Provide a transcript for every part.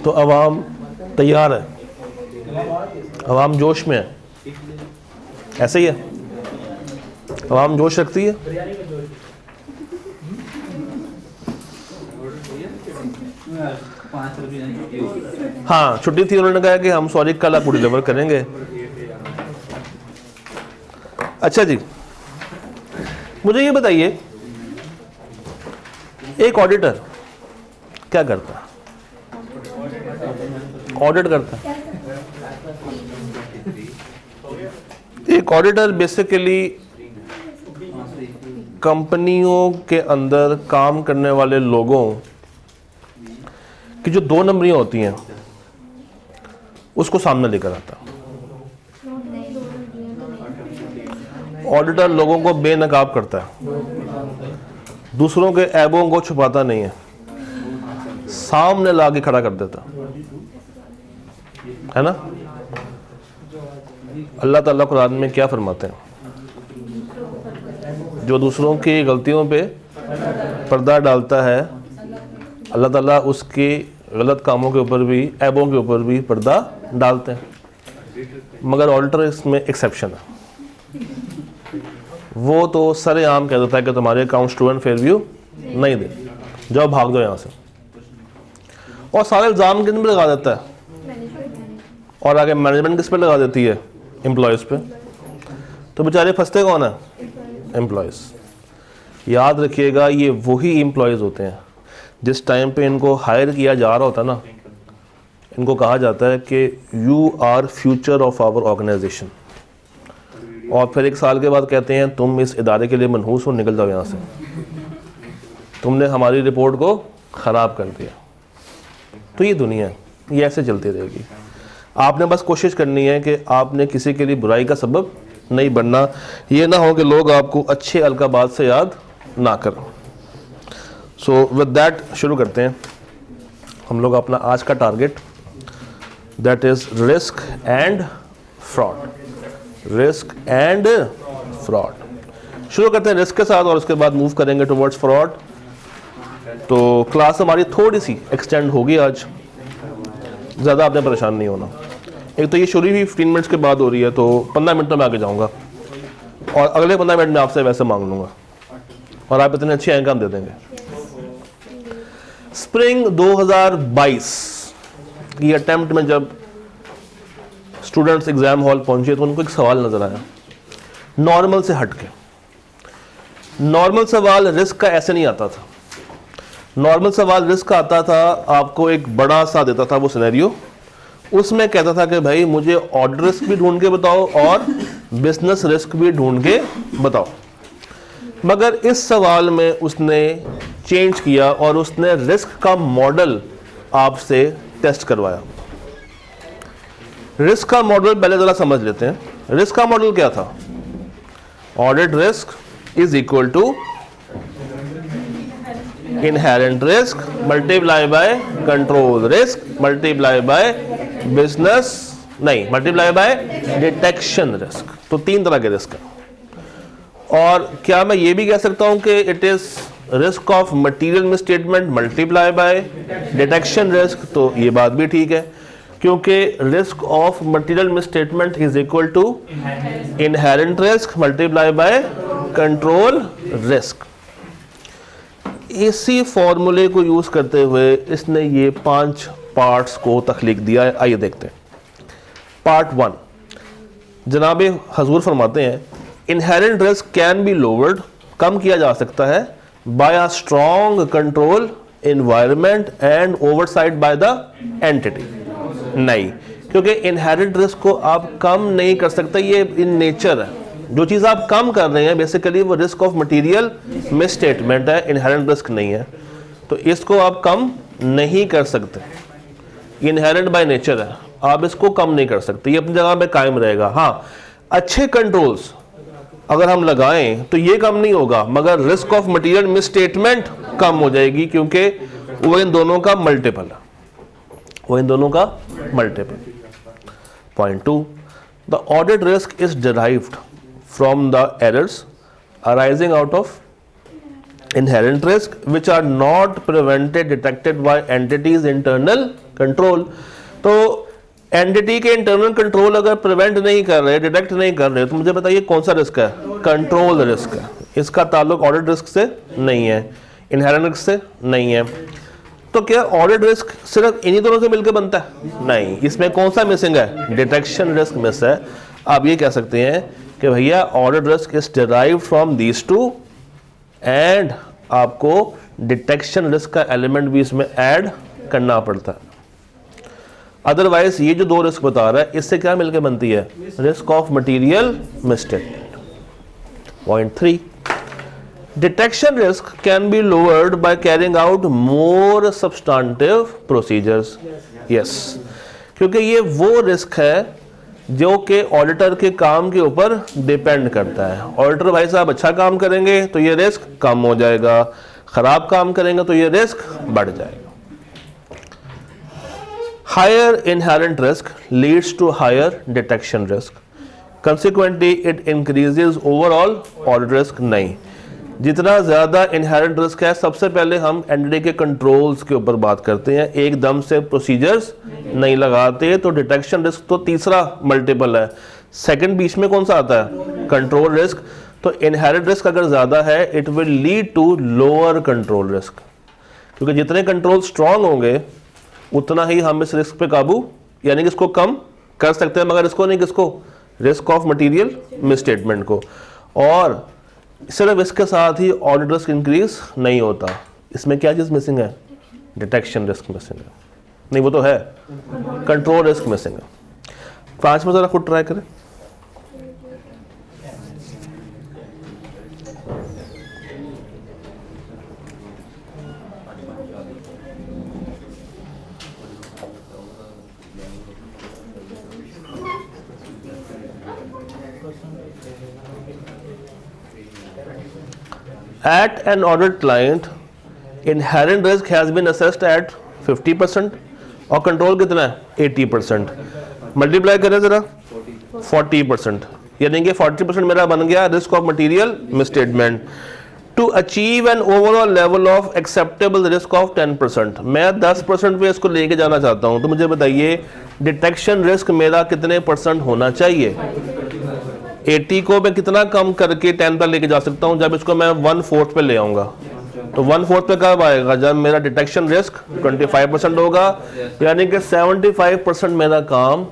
तो अवाम तैयार है, अवाम जोश में है, ऐसे ही है, अवाम जोश रखती है। हाँ छुट्टी थी, उन्होंने कहा कि हम सॉरी कल आपको डिलीवर करेंगे। अच्छा जी, मुझे ये बताइए एक ऑडिटर क्या करता है? ऑडिट करता है। एक ऑडिटर बेसिकली कंपनियों के अंदर काम करने वाले लोगों की जो 2 नंबरियां होती हैं उसको सामने लेकर आता है। ऑडिटर लोगों को बेनकाब करता है, दूसरों के ऐबों को छुपाता नहीं है, सामने लाके खड़ा कर देता है ना। अल्लाह ताला कुरान में क्या फरमाते हैं? जो दूसरों की गलतियों पे पर्दा डालता है, अल्लाह ताला उसके गलत कामों के ऊपर भी, ऐबों के ऊपर भी पर्दा डालते हैं। मगर ऑडिटर इसमें एक्सेप्शन है। वो तो सरेआम कह देता है कि तुम्हारे accounts true and fair view नहीं दे, जाओ भाग दो यहाँ से, और सारे इल्ज़ाम किन पे लगा देता है, और आगे मैनेजमेंट किस पे लगा देती है? एम्प्लॉयज़ पे। तो बेचारे फंसते कौन है? एम्प्लॉयज़। याद रखिएगा, ये वही एम्प्लॉयज़ होते हैं जिस टाइम पे इनको हायर किया जा रहा होता है ना, इनको कहा जाता है कि you are future of our organisation, और फिर 1 साल के बाद कहते हैं तुम इस इदारे के लिए मनहूस हो, निकल जाओ यहाँ से, तुमने हमारी रिपोर्ट को ख़राब कर दिया। तो ये दुनिया है, ये ऐसे चलती रहेगी। आपने बस कोशिश करनी है कि आपने किसी के लिए बुराई का सबब नहीं बनना, ये ना हो कि लोग आपको अच्छे अलकाबात से याद ना करें। सो विद दैट शुरू करते हैं हम लोग अपना आज का target, that is risk and fraud. Risk and fraud शुरू करते हैं रिस्क के साथ, और उसके बाद मूव करेंगे टुवर्ड्स फ्रॉड। तो क्लास हमारी थोड़ी सी एक्सटेंड होगी आज, ज़्यादा आपने परेशान नहीं होना। एक तो ये शुरू ही 15 मिनट्स के बाद हो रही है, तो 15 मिनट में आगे जाऊंगा, और अगले 15 मिनट में आपसे वैसे मांग लूँगा, और आप इतने अच्छे एंकर दे देंगे। स्प्रिंग 2022 की अटेम्प्ट में जब स्टूडेंट्स एग्जाम हॉल पहुंचे तो उनको एक सवाल नजर आया, नॉर्मल से हटके। नॉर्मल सवाल रिस्क का ऐसे नहीं आता था। नॉर्मल सवाल रिस्क का आता था, आपको एक बड़ा सा देता था वो सिनेरियो, उसमें कहता था कि भाई मुझे ऑडिट रिस्क भी ढूंढ के बताओ और बिजनेस रिस्क भी ढूंढ के बताओ। मगर इस सवाल में उसने चेंज किया और उसने रिस्क का मॉडल आपसे टेस्ट करवाया। रिस्क का मॉडल पहले जरा समझ लेते हैं। रिस्क का मॉडल क्या था? Audit risk is equal to inherent risk multiply by control risk multiply by business multiply by detection risk. तो 3 तरह के रिस्क है। और क्या मैं ये भी कह सकता हूं कि it is risk of material misstatement multiply by detection risk? तो ये बात भी ठीक है, क्योंकि risk of material misstatement is equal to inherent risk multiply by control risk. इसी फॉर्मूले को यूज करते हुए इसने ये 5 पार्ट्स को तख्लीक दिया है। आइए देखते हैं। पार्ट 1, जनाब हजूर फरमाते हैं inherent risk can be lowered, कम किया जा सकता है by a strong control environment and oversight by the entity. नहीं, क्योंकि इनहेरेंट रिस्क को आप कम नहीं कर सकते, ये इन नेचर है। जो चीज़ आप कम कर रहे हैं बेसिकली वो रिस्क ऑफ मटेरियल मिसस्टेटमेंट है, इनहेरेंट रिस्क नहीं है। तो इसको आप कम नहीं कर सकते, इनहेरेंट बाय नेचर है, आप इसको कम नहीं कर सकते, ये अपनी जगह पे कायम रहेगा। हाँ, अच्छे कंट्रोल्स अगर हम लगाएं तो ये कम नहीं होगा, मगर रिस्क ऑफ मटेरियल मिसस्टेटमेंट कम हो जाएगी, क्योंकि वो इन दोनों का मल्टीपल है, वो इन दोनों का multiple. Point 2, the audit risk is derived from the errors arising out of inherent risk which are not prevented detected by entities internal control. तो एंटिटी के इंटरनल कंट्रोल अगर प्रिवेंट नहीं कर रहे, डिटेक्ट नहीं कर रहे, तो मुझे बताइए कौन सा रिस्क है? कंट्रोल रिस्क है। इसका ताल्लुक ऑडिट रिस्क से नहीं है, इनहेरेंट रिस्क से नहीं है। तो क्या ऑडिट रिस्क सिर्फ इन्हीं दोनों से मिलकर बनता है? नहीं, इसमें कौन सा मिसिंग है? डिटेक्शन रिस्क मिस है। आप ये कह सकते हैं कि भैया audit risk is derived from these two, and आपको डिटेक्शन रिस्क का एलिमेंट भी इसमें ऐड करना पड़ता है। अदरवाइज ये जो दो रिस्क बता रहा है, इससे क्या मिलकर बनती है? Risk of material misstatement. Point 3, detection risk can B lowered by carrying out more substantive procedures. Yes, क्योंकि ये वो रिस्क है जो कि ऑडिटर के काम के ऊपर डिपेंड करता है। ऑडिटर भाई साहब अच्छा काम करेंगे तो ये रिस्क कम हो जाएगा, खराब काम करेंगे तो ये रिस्क बढ़ जाएगा। Higher inherent risk leads to higher detection risk, consequently it increases overall audit risk. नहीं, जितना ज़्यादा इनहेरेंट रिस्क है, सबसे पहले हम एंटिटी के कंट्रोल्स के ऊपर बात करते हैं, एकदम से प्रोसीजर्स नहीं लगाते। तो डिटेक्शन रिस्क तो तीसरा मल्टीपल है। सेकंड बीच में कौन सा आता है? Control risk. तो इनहेरेंट रिस्क अगर ज़्यादा है, it will lead to lower control risk, क्योंकि जितने कंट्रोल स्ट्रांग होंगे उतना ही हम इस रिस्क पे काबू, यानी कि इसको कम कर सकते हैं, मगर इसको नहीं, किसको? रिस्क ऑफ मटीरियल मिसस्टेटमेंट को। और सिर्फ इसके साथ ही ऑडिट रिस्क इंक्रीज नहीं होता। इसमें क्या चीज़ मिसिंग है? डिटेक्शन रिस्क मिसिंग है। नहीं, वो तो है, कंट्रोल रिस्क मिसिंग है। 5 में ज़रा खुद ट्राई करें। At an audit client, inherent risk has been assessed at 50% और कंट्रोल कितना है? 80%। मल्टीप्लाई करें ज़रा, 40%, यानी कि 40% मेरा बन गया risk of material misstatement. To achieve an overall level of acceptable risk of 10%, मैं 10% पे इसको लेके जाना चाहता हूँ। तो मुझे बताइए डिटेक्शन रिस्क मेरा कितने % होना चाहिए? 80 को मैं कितना कम करके 10 पर लेके जा सकता हूं? जब इसको मैं 1/4 पे ले आऊंगा, तो 1/4 पे कब आएगा? जब मेरा डिटेक्शन रिस्क 25% होगा, यानी कि 75% मेरा काम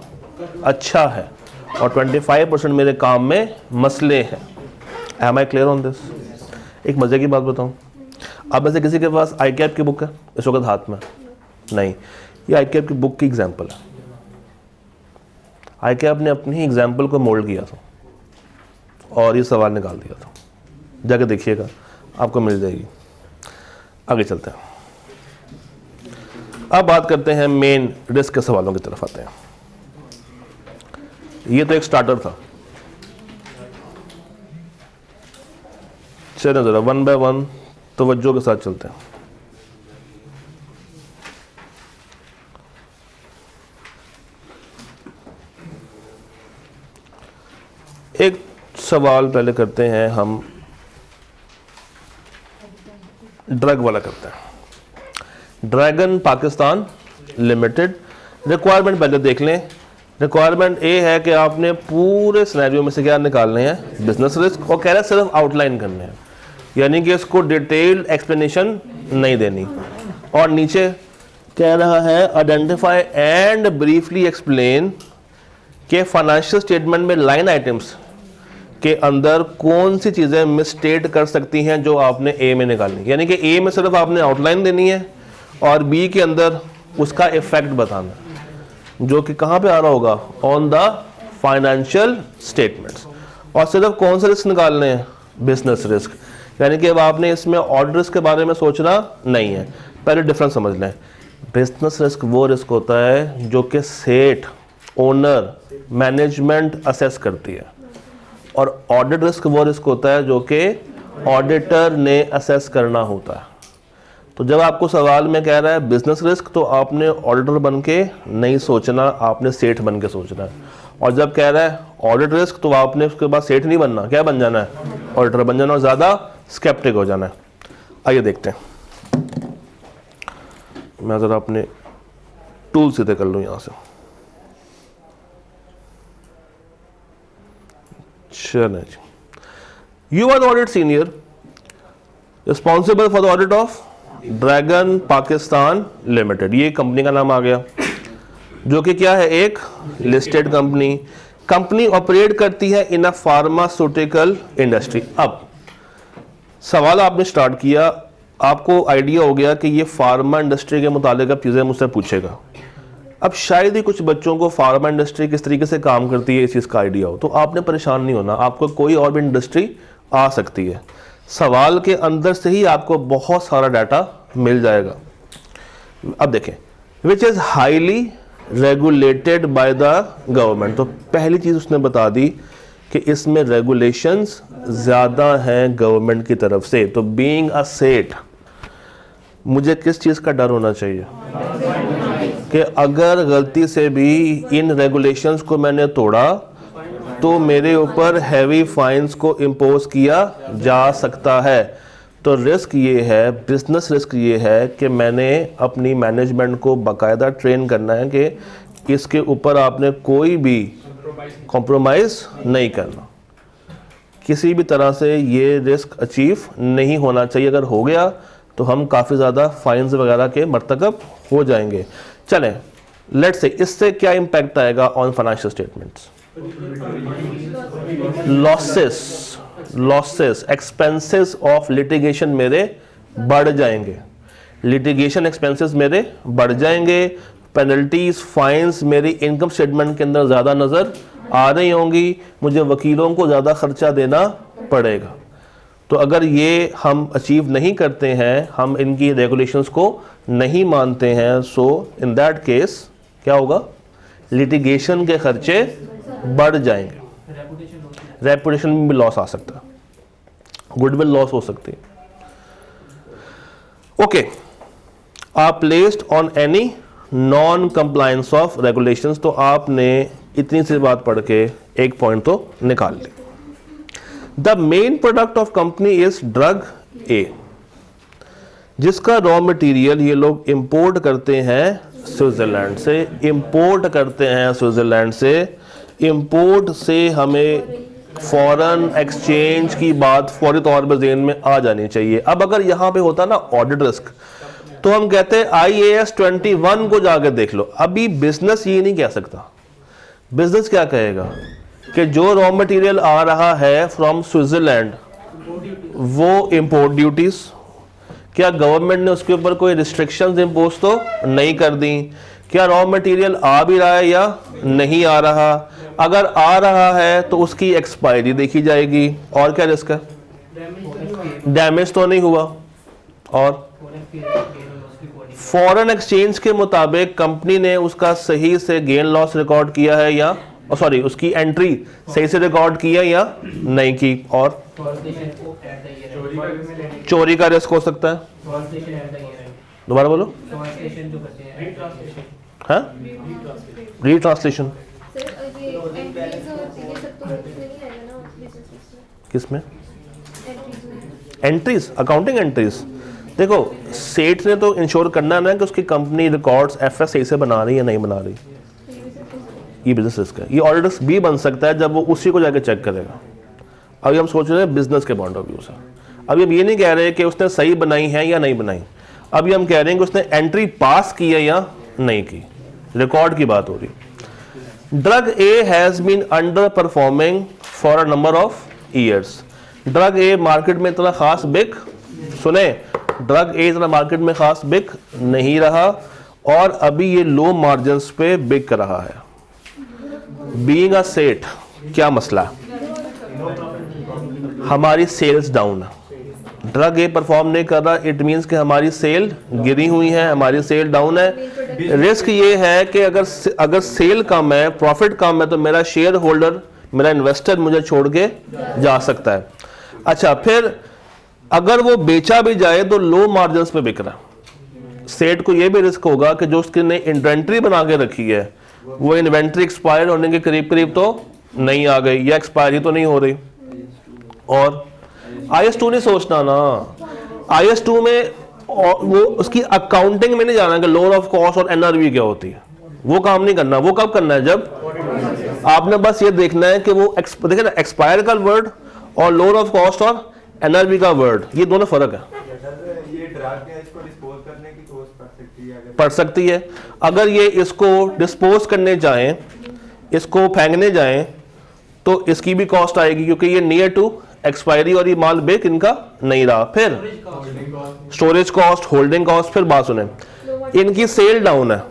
अच्छा है और 25% मेरे काम में मसले हैं। Am I clear on this? एक मजे की बात बताऊं, अब ऐसे किसी के पास ICAP की बुक है इस वक्त हाथ में? नहीं, ये ICAP की बुक की एग्जाम्पल है। ICAP ने अपनी ही एग्जाम्पल को मोल्ड किया था और ये सवाल निकाल दिया था। जाके देखिएगा, आपको मिल जाएगी। आगे चलते हैं, अब बात करते हैं मेन रिस्क के सवालों की तरफ आते हैं। ये तो एक स्टार्टर था, चलिए जरा 1 बाय 1 तवज्जो के साथ चलते हैं। एक सवाल पहले करते हैं हम, ड्रग वाला करते हैं। ड्रैगन पाकिस्तान लिमिटेड, रिक्वायरमेंट पहले देख लें। रिक्वायरमेंट ए है कि आपने पूरे सिनेरियो में से क्या निकालने हैं? बिजनेस रिस्क, और कह रहा है सिर्फ आउटलाइन करने हैं, यानी कि इसको डिटेल्ड एक्सप्लेनेशन नहीं देनी। और नीचे कह रहा है आइडेंटिफाई एंड ब्रीफली एक्सप्लेन के फाइनेंशियल स्टेटमेंट में लाइन आइटम्स के अंदर कौन सी चीज़ें मिसस्टेट कर सकती हैं जो आपने ए में निकालनी, यानी कि ए में सिर्फ आपने आउटलाइन देनी है और बी के अंदर उसका इफेक्ट बताना, जो कि कहाँ पे आ रहा होगा? On the financial statements. और सिर्फ कौन से रिस्क निकालने हैं? बिजनेस रिस्क, यानी कि अब आपने इसमें ऑडिट रिस्क के बारे में सोचना नहीं है। पहले डिफरेंस समझ लें। बिजनेस रिस्क वो रिस्क होता है जो कि सेठ, ओनर, मैनेजमेंट असेस करती है, और ऑडिट रिस्क वो रिस्क होता है जो कि ऑडिटर ने असेस करना होता है। तो जब आपको सवाल में कह रहा है बिजनेस रिस्क, तो आपने ऑडिटर बन के नहीं सोचना, आपने सेठ बन के सोचना है। और जब कह रहा है ऑडिट रिस्क, तो आपने उसके बाद सेठ नहीं बनना, क्या बन जाना है? ऑडिटर बन जाना, और ज़्यादा स्केप्टिक हो जाना है। आइए देखते हैं, मैं ज़रा अपने टूल सीधे कर लूँ यहाँ से। चलें जी, you are the audit senior responsible for the audit of Dragon Pakistan limited. ये कंपनी का नाम आ गया, जो कि क्या है, एक लिस्टेड कंपनी। कंपनी ऑपरेट करती है इन अ फार्मास्यूटिकल इंडस्ट्री। अब सवाल आपने स्टार्ट किया, आपको आइडिया हो गया कि ये फार्मा इंडस्ट्री के मुतालिक अब चीज़ें मुझसे पूछेगा। अब शायद ही कुछ बच्चों को फार्मा इंडस्ट्री किस तरीके से काम करती है इस चीज़ का आइडिया हो, तो आपने परेशान नहीं होना, आपको कोई और भी इंडस्ट्री आ सकती है। सवाल के अंदर से ही आपको बहुत सारा डाटा मिल जाएगा। अब देखें, which is highly regulated by the government. तो पहली चीज़ उसने बता दी कि इसमें रेगुलेशंस ज़्यादा हैं गवर्नमेंट की तरफ से। तो बीइंग अ सेठ, मुझे किस चीज़ का डर होना चाहिए कि अगर गलती से भी इन रेगुलेशंस को मैंने तोड़ा तो मेरे ऊपर हैवी फाइन्स को इम्पोज किया जा सकता है। तो रिस्क ये है, बिजनेस रिस्क ये है कि मैंने अपनी मैनेजमेंट को बाकायदा ट्रेन करना है कि इसके ऊपर आपने कोई भी कॉम्प्रोमाइज़ नहीं करना, किसी भी तरह से ये रिस्क अचीव नहीं होना चाहिए। अगर हो गया तो हम काफ़ी ज़्यादा फाइन्स वगैरह के मर्तकब हो जाएंगे। चलें, लेट्स से इससे क्या इम्पैक्ट आएगा on financial statements. Losses expenses of litigation मेरे बढ़ जाएंगे, लिटिगेशन एक्सपेंसेस मेरे बढ़ जाएंगे, पेनल्टीज फाइन्स मेरी इनकम स्टेटमेंट के अंदर ज़्यादा नज़र आ रही होंगी, मुझे वकीलों को ज़्यादा खर्चा देना पड़ेगा। तो अगर ये हम अचीव नहीं करते हैं, हम इनकी रेगुलेशंस को नहीं मानते हैं, सो इन दैट केस क्या होगा, लिटिगेशन के खर्चे बढ़ जाएंगे, रेपुटेशन में भी लॉस आ सकता है, गुडविल लॉस हो सकती है। ओके, आप placed on any non compliance of regulations. तो आपने इतनी सी बात पढ़ के एक पॉइंट तो निकाल ली। The main product of company is drug A, जिसका रॉ मटेरियल ये लोग इंपोर्ट करते हैं स्विट्जरलैंड से। इंपोर्ट करते हैं स्विट्जरलैंड से, इंपोर्ट से हमें फॉरेन एक्सचेंज की बात फौरी तौर पर ज़हन में आ जानी चाहिए। अब अगर यहाँ पे होता ना ऑडिट रिस्क, तो हम कहते हैं IAS 21 को जाकर देख लो। अभी बिजनेस ये नहीं कह सकता, बिजनेस क्या कहेगा कि जो रॉ मटेरियल आ रहा है फ्रॉम स्विट्जरलैंड वो इंपोर्ट ड्यूटीज, क्या गवर्नमेंट ने उसके ऊपर कोई रिस्ट्रिक्शंस इंपोज तो नहीं कर दी, क्या रॉ मटेरियल आ भी रहा है या नहीं आ रहा, अगर आ रहा है तो उसकी एक्सपायरी देखी जाएगी, और क्या रिस्क है, डैमेज तो नहीं हुआ, और फॉरेन एक्सचेंज के मुताबिक कंपनी ने उसका सही से गेन लॉस रिकॉर्ड किया है या सॉरी उसकी एंट्री सही से रिकॉर्ड किया या नहीं की, और चोरी का रिस्क हो सकता है। दोबारा बोलो, हाँ, रीट्रांसलेशन किसमें, एंट्रीज, अकाउंटिंग एंट्रीज। देखो, सेठ ने तो इंश्योर करना है ना कि उसकी कंपनी रिकॉर्ड्स FS सही से बना रही है नहीं बना रही, ये बिजनेस रिस्क है। ये ऑडिट रिस्क भी बन सकता है जब वो उसी को जाके चेक करेगा। अभी हम सोच रहे हैं बिजनेस के पॉइंट ऑफ व्यू से। अभी हम ये नहीं कह रहे कि उसने सही बनाई है या नहीं बनाई, अभी हम कह रहे हैं कि उसने एंट्री पास की है या नहीं की, रिकॉर्ड की बात हो रही। Drug A has been underperforming for a number of years. Drug A market में इतना खास बिक, सुने, ड्रग ए इतना मार्केट में खास बिक नहीं रहा और अभी ये लो मार्जिन्स पे बिक रहा है। बीइंग अ सेठ, क्या मसला है, हमारी सेल्स डाउन है, ड्रग ए परफॉर्म नहीं कर रहा, इट मींस कि हमारी सेल गिरी हुई है, हमारी सेल डाउन है। रिस्क ये है कि अगर सेल कम है, प्रॉफिट कम है, तो मेरा शेयर होल्डर, मेरा इन्वेस्टर मुझे छोड़ के जा सकता है। अच्छा, फिर अगर वो बेचा भी जाए तो लो मार्जिन्स पे बिक रहा है, सेठ को ये भी रिस्क होगा कि जो उसने इन्वेंट्री बना के रखी है वो इन्वेंट्री एक्सपायर होने के करीब करीब तो नहीं आ गई या एक्सपायरी तो नहीं हो रही। और IS 2 नहीं सोचना ना, IS 2 में और वो उसकी अकाउंटिंग में नहीं जाना कि लोअर ऑफ कॉस्ट और एनआरवी क्या होती है, वो काम नहीं करना। वो कब करना है, जब आपने बस ये देखना है कि वो देखिए ना, एक्सपायर का वर्ड और लोअर ऑफ कॉस्ट और एनआरवी का वर्ड, ये दोनों फर्क है। ये ड्रग है, इसको डिस्पोज करने की कॉस्ट पड़ सकती है। अगर ये इसको डिस्पोज करने जाएं, इसको फेंकने जाएं, तो इसकी भी कॉस्ट आएगी क्योंकि ये नियर टू एक्सपायरी और ये माल बेक इनका नहीं रहा। फिर स्टोरेज कॉस्ट, होल्डिंग कॉस्ट। फिर बात सुने, इनकी सेल डाउन है,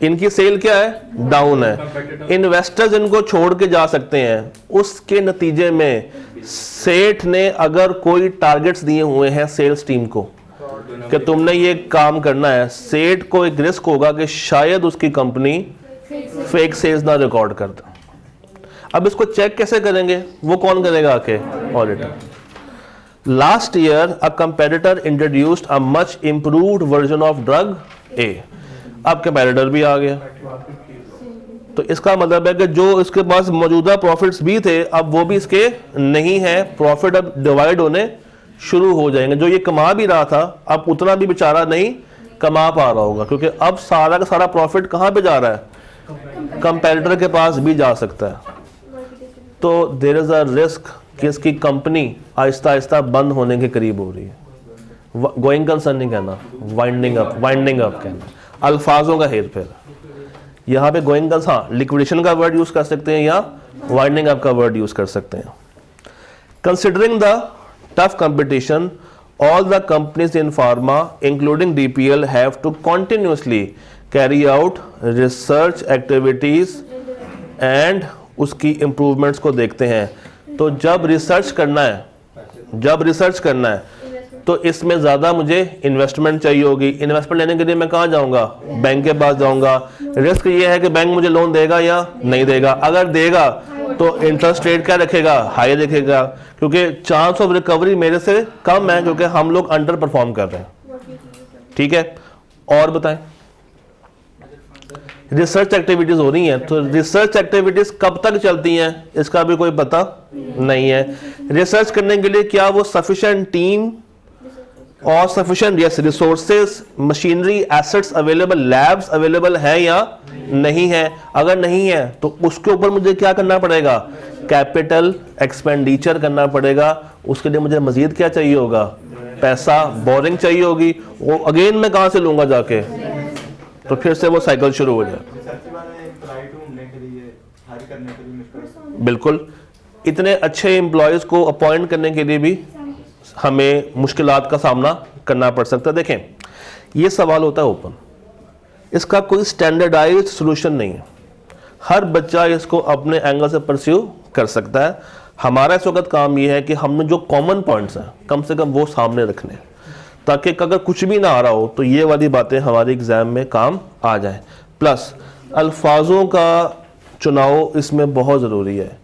इनकी सेल क्या है, डाउन है। इन्वेस्टर्स इनको छोड़ के जा सकते हैं। उसके नतीजे में सेठ ने अगर कोई टारगेट्स दिए हुए हैं सेल्स टीम को कि तुमने ये काम करना है, सेठ को एक रिस्क होगा कि शायद उसकी कंपनी फेक सेल्स ना रिकॉर्ड कर दे। अब इसको चेक कैसे करेंगे, वो कौन करेगा, आके auditor. Last year a competitor introduced a much improved version of drug ए। अब कंपेटिटर भी आ गया, तो इसका मतलब है कि जो इसके पास मौजूदा प्रॉफिट्स भी थे अब वो भी इसके नहीं है। प्रॉफिट अब डिवाइड होने शुरू हो जाएंगे। जो ये कमा भी रहा था अब उतना भी बेचारा नहीं कमा पा रहा होगा, क्योंकि अब सारा का सारा प्रॉफिट कहाँ पे जा रहा है, कंपेटिटर के पास भी जा सकता है। तो देयर इज अ रिस्क कि इसकी कंपनी आहिस्ता आहिस्ता बंद होने के करीब हो रही है। गोइंग कंसर्न नहीं कहना, वाइंडिंग अप कहना, अल्फाजों का हेर फेर। यहाँ पे गोइंग कंसर्न, हाँ, लिक्विडेशन का वर्ड यूज कर सकते हैं या वाइंडिंग अप का वर्ड यूज कर सकते हैं। Considering the tough competition, all the companies in pharma including DPL have to continuously carry out research activities and उसकी improvements को देखते हैं। तो जब रिसर्च करना है तो इसमें ज़्यादा मुझे इन्वेस्टमेंट चाहिए होगी। इन्वेस्टमेंट लेने के लिए मैं कहाँ जाऊँगा, बैंक के पास जाऊँगा। रिस्क ये है कि बैंक मुझे लोन देगा या नहीं देगा। अगर देगा तो इंटरेस्ट रेट क्या रखेगा, हाई रखेगा, क्योंकि चांस ऑफ रिकवरी मेरे से कम है क्योंकि हम लोग अंडर परफॉर्म कर रहे हैं। ठीक है, और बताएं, रिसर्च एक्टिविटीज हो रही हैं, तो रिसर्च एक्टिविटीज कब तक चलती हैं इसका भी कोई पता नहीं है। रिसर्च करने के लिए क्या वो सफिशिएंट टीम और sufficient resources, machinery, assets available, labs available है या नहीं है। अगर नहीं है तो उसके ऊपर मुझे क्या करना पड़ेगा, कैपिटल एक्सपेंडिचर करना पड़ेगा। उसके लिए मुझे मजीद क्या चाहिए होगा, पैसा, बोरिंग चाहिए होगी। वो अगेन मैं कहां से लूंगा जाके, तो फिर से वो साइकिल शुरू हो जाए। बिल्कुल, इतने अच्छे एम्प्लॉयज को अपॉइंट करने के लिए भी हमें मुश्किलात का सामना करना पड़ सकता है। देखें, ये सवाल होता है ओपन, इसका कोई स्टैंडर्डाइज्ड सॉल्यूशन नहीं है। हर बच्चा इसको अपने एंगल से परस्यू कर सकता है। हमारा इस वक्त काम ये है कि हमने जो कॉमन पॉइंट्स हैं कम से कम वो सामने रखने, ताकि अगर कुछ भी ना आ रहा हो तो ये वाली बातें हमारे एग्जाम में काम आ जाए। प्लस अल्फाजों का चुनाव इसमें बहुत ज़रूरी है।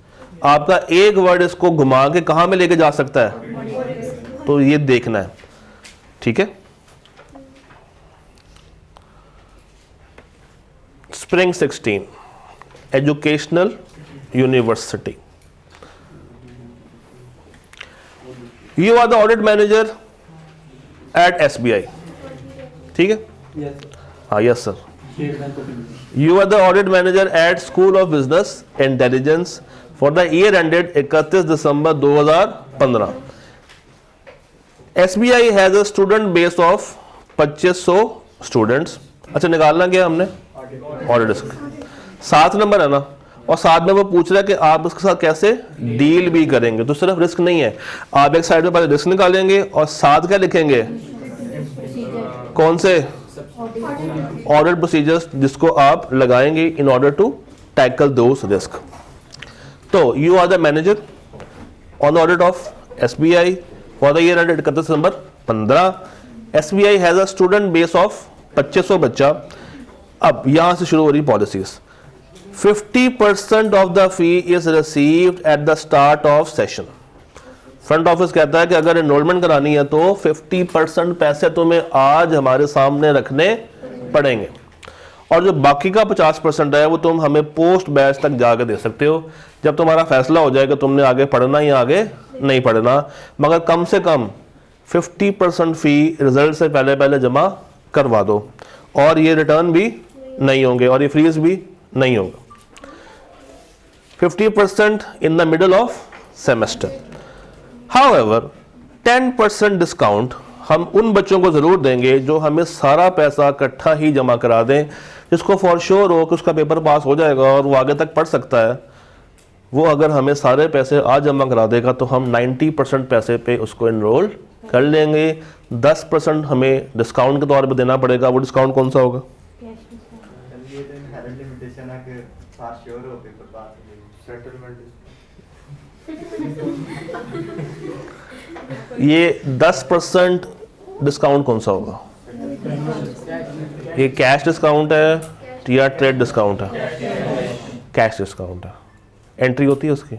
आपका एक वर्ड इसको घुमा के कहाँ में लेके जा सकता है, तो ये देखना है। ठीक है, spring 16 educational university. You are the audit manager at SBI। ठीक है, हाँ, yes sir. You are the audit manager at school of business intelligence for the year ended 31 December 2015। SBI has a student base of 2500 students. अच्छा, निकालना क्या हमने, audit risk 7 number है ना, और साथ में वो पूछ रहा है कि आप उसके साथ कैसे डील भी करेंगे। तो सिर्फ रिस्क नहीं है, आप एक साइड में पहले रिस्क निकालेंगे और साथ क्या लिखेंगे, कौन से ऑडिट प्रोसीजर्स जिसको आप लगाएंगे in order to tackle those risk. तो you are the manager on audit of SBI for the year ended 31 December 15। SBI has a student base of 2500 बच्चा। अब यहां से शुरू हो रही policies. 50% of the fee is received at the start of session. Front office कहता है कि अगर एनरोलमेंट करानी है तो 50% पैसे तुम्हें आज हमारे सामने रखने पड़ेंगे, और जो बाकी का 50% है वो तुम हमें पोस्ट बैच तक जाकर दे सकते हो, जब तुम्हारा फैसला हो जाएगा तुमने आगे पढ़ना या आगे नहीं पढ़ना। मगर कम से कम 50% फ़ी रिजल्ट से पहले पहले जमा करवा दो, और ये रिटर्न भी नहीं होंगे और ये फ्रीज भी नहीं होगा। 50% in the middle of semester. However 10% discount हम उन बच्चों को ज़रूर देंगे जो हमें सारा पैसा इकट्ठा ही जमा करा दें, जिसको फॉर श्योर हो कि उसका पेपर पास हो जाएगा और वो आगे तक पढ़ सकता है। वो अगर हमें सारे पैसे आज जमा करा देगा तो हम 90% पैसे पे उसको इनरोल कर लेंगे। 10% हमें डिस्काउंट के तौर पे देना पड़ेगा। वो डिस्काउंट कौन सा होगा? ये 10% डिस्काउंट कौन सा होगा? ये कैश डिस्काउंट है या ट्रेड डिस्काउंट है? कैश डिस्काउंट है। एंट्री होती है उसकी?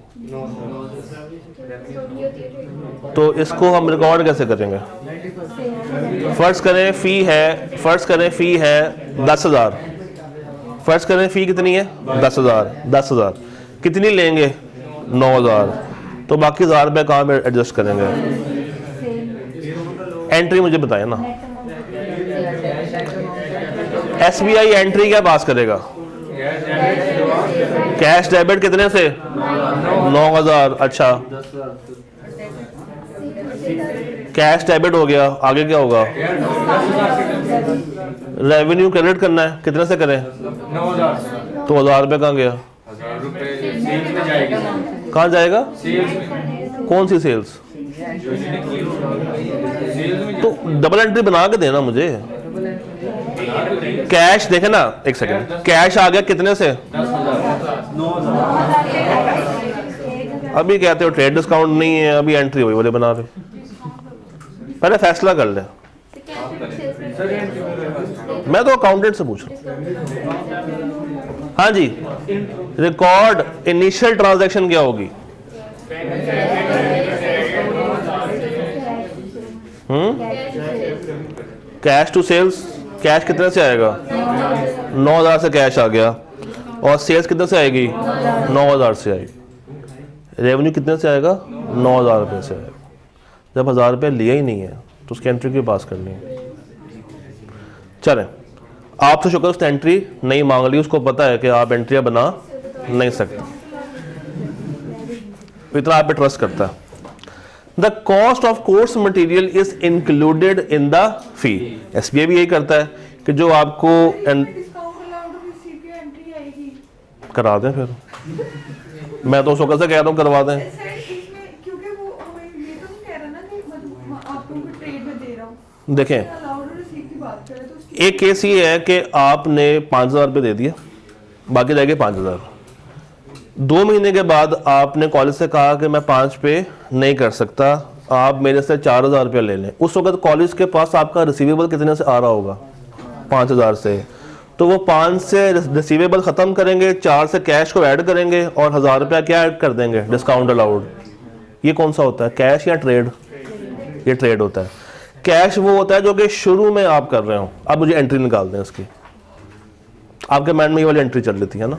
तो इसको हम रिकॉर्ड कैसे करेंगे? फर्ज करें फ़ी है 10,000। फर्ज करें फ़ी कितनी है? 10,000 कितनी लेंगे? 9,000। तो बाकी 1,000 रुपये कहाँ एडजस्ट करेंगे? एंट्री मुझे बताए ना। SBI एंट्री क्या पास करेगा? कैश डेबिट कितने से? 9,000। अच्छा, कैश डेबिट हो गया, आगे क्या होगा? रेवेन्यू क्रेडिट करना है, कितने से करें? 9,000। तो 1,000 रुपये कहाँ गया? कहाँ जाएगा? कौन सी सेल्स? तो डबल एंट्री बना के देना मुझे। कैश देखे ना, एक सेकंड, कैश आ गया कितने से? अभी कहते हो ट्रेड डिस्काउंट नहीं है, अभी एंट्री हुई वाले बना रहे हो। पहले फैसला कर ले। मैं तो अकाउंटेंट से पूछ रहा हूँ। हाँ जी, रिकॉर्ड इनिशियल ट्रांजैक्शन क्या होगी? Cash to sales. कैश कितने से आएगा? 9,000 से कैश आ गया, और सेल्स कितने से आएगी? 9,000 से आएगी। रेवेन्यू कितने से आएगा? 9,000 रुपये से आएगा। जब 1,000 रुपये लिया ही नहीं है तो उसकी एंट्री क्यों पास करनी है? चलें, आप तो शुक्र उसने एंट्री नहीं मांग ली, उसको पता है कि आप एंट्रियां बना नहीं सकते, इतना आप पे ट्रस्ट करता है। The cost of course material is included in the fee. SBI भी यही करता है कि जो आपको करा दें, फिर मैं तो उस वक्त से कह रहा हूँ करवा दें। देखें, एक केस ये है कि आपने 5,000 रुपये दे दिए, बाकी रह गए 5,000। 2 महीने के बाद आपने कॉलेज से कहा कि मैं 5 पे नहीं कर सकता, आप मेरे से 4,000 रुपये ले लें। उस वक्त कॉलेज के पास आपका रिसीवेबल कितने से आ रहा होगा? 5,000 से। तो वो 5 से रिसीवेबल ख़त्म करेंगे, 4 से कैश को ऐड करेंगे, और 1,000 रुपया क्या ऐड कर देंगे? Discount allowed. ये कौन सा होता है, कैश या ट्रेड? ये ट्रेड होता है। कैश वो होता है जो कि शुरू में आप कर रहे हो। अब मुझे एंट्री निकाल दें इसकी। आपके माइंड में ये वाली एंट्री चल रही थी, है ना?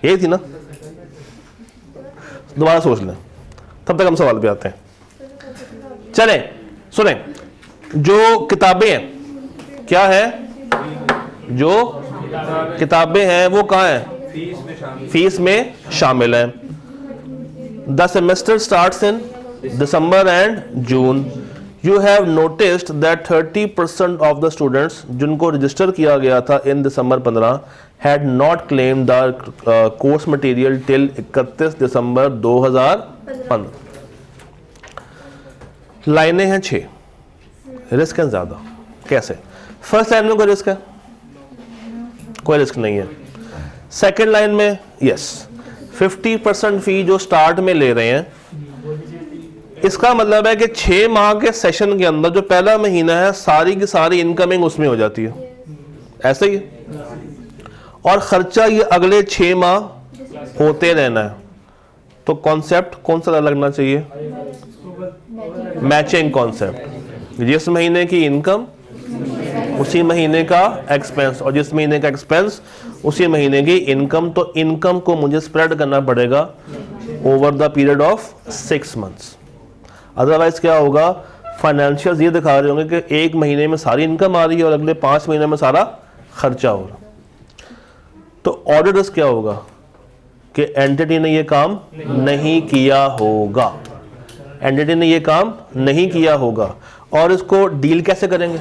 यही थी ना? दोबारा सोच लें, तब तक हम सवाल पे आते हैं। चलें, सुने, जो किताबें हैं, क्या है? जो किताबें हैं वो कहाँ हैं? फीस में शामिल है। The semester starts in December and June. You have noticed that 30% of the students जिनको रजिस्टर किया गया था इन दिसंबर 15 had not claimed the course material till 31 December 2015। लाइनें हैं 6, रिस्क है ज़्यादा। कैसे? फर्स्ट लाइन में कोई रिस्क है? कोई रिस्क नहीं है। सेकेंड लाइन में यस, 50% फी जो स्टार्ट में ले रहे हैं, इसका मतलब है कि 6 माह के सेशन के अंदर जो पहला महीना है सारी की सारी इनकमिंग उसमें हो जाती है, ऐसा ही है। और खर्चा ये अगले 6 माह होते रहना है। तो कॉन्सेप्ट कौन सा लगना चाहिए? Matching concept. जिस महीने की इनकम उसी महीने का एक्सपेंस, और जिस महीने का एक्सपेंस उसी महीने की इनकम। तो इनकम को मुझे स्प्रेड करना पड़ेगा over the period of 6 months. Otherwise क्या होगा, फाइनेंशियल्स ये दिखा रहे होंगे कि एक महीने में सारी इनकम आ रही है और अगले 5 महीने में सारा खर्चा हो रहा। तो ऑडिट रिस्क क्या होगा कि एंटिटी ने ये काम नहीं किया होगा, एंटिटी ने ये काम नहीं किया होगा। और इसको डील कैसे करेंगे,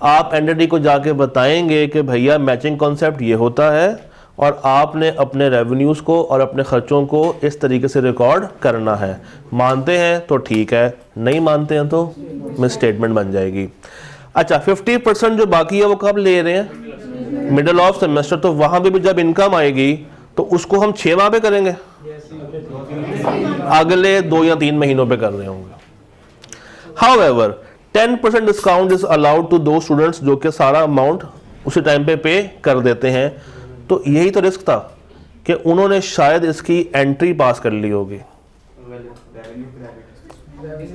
आप एंटिटी को जाके बताएंगे कि भैया मैचिंग कॉन्सेप्ट ये होता है और आपने अपने रेवेन्यूज़ को और अपने खर्चों को इस तरीके से रिकॉर्ड करना है। मानते हैं तो ठीक है, नहीं मानते हैं तो मिस स्टेटमेंट बन जाएगी। अच्छा, 50% जो बाकी है वो कब ले रहे हैं, मिडल ऑफ सेमेस्टर। तो वहाँ भी जब इनकम आएगी तो उसको हम 6 माह पे करेंगे, अगले 2 या 3 महीनों पे कर रहे होंगे। However 10% discount is allowed to दो स्टूडेंट्स जो कि सारा अमाउंट उसी टाइम पे कर देते हैं। तो यही तो रिस्क था कि उन्होंने शायद इसकी एंट्री पास कर ली होगी।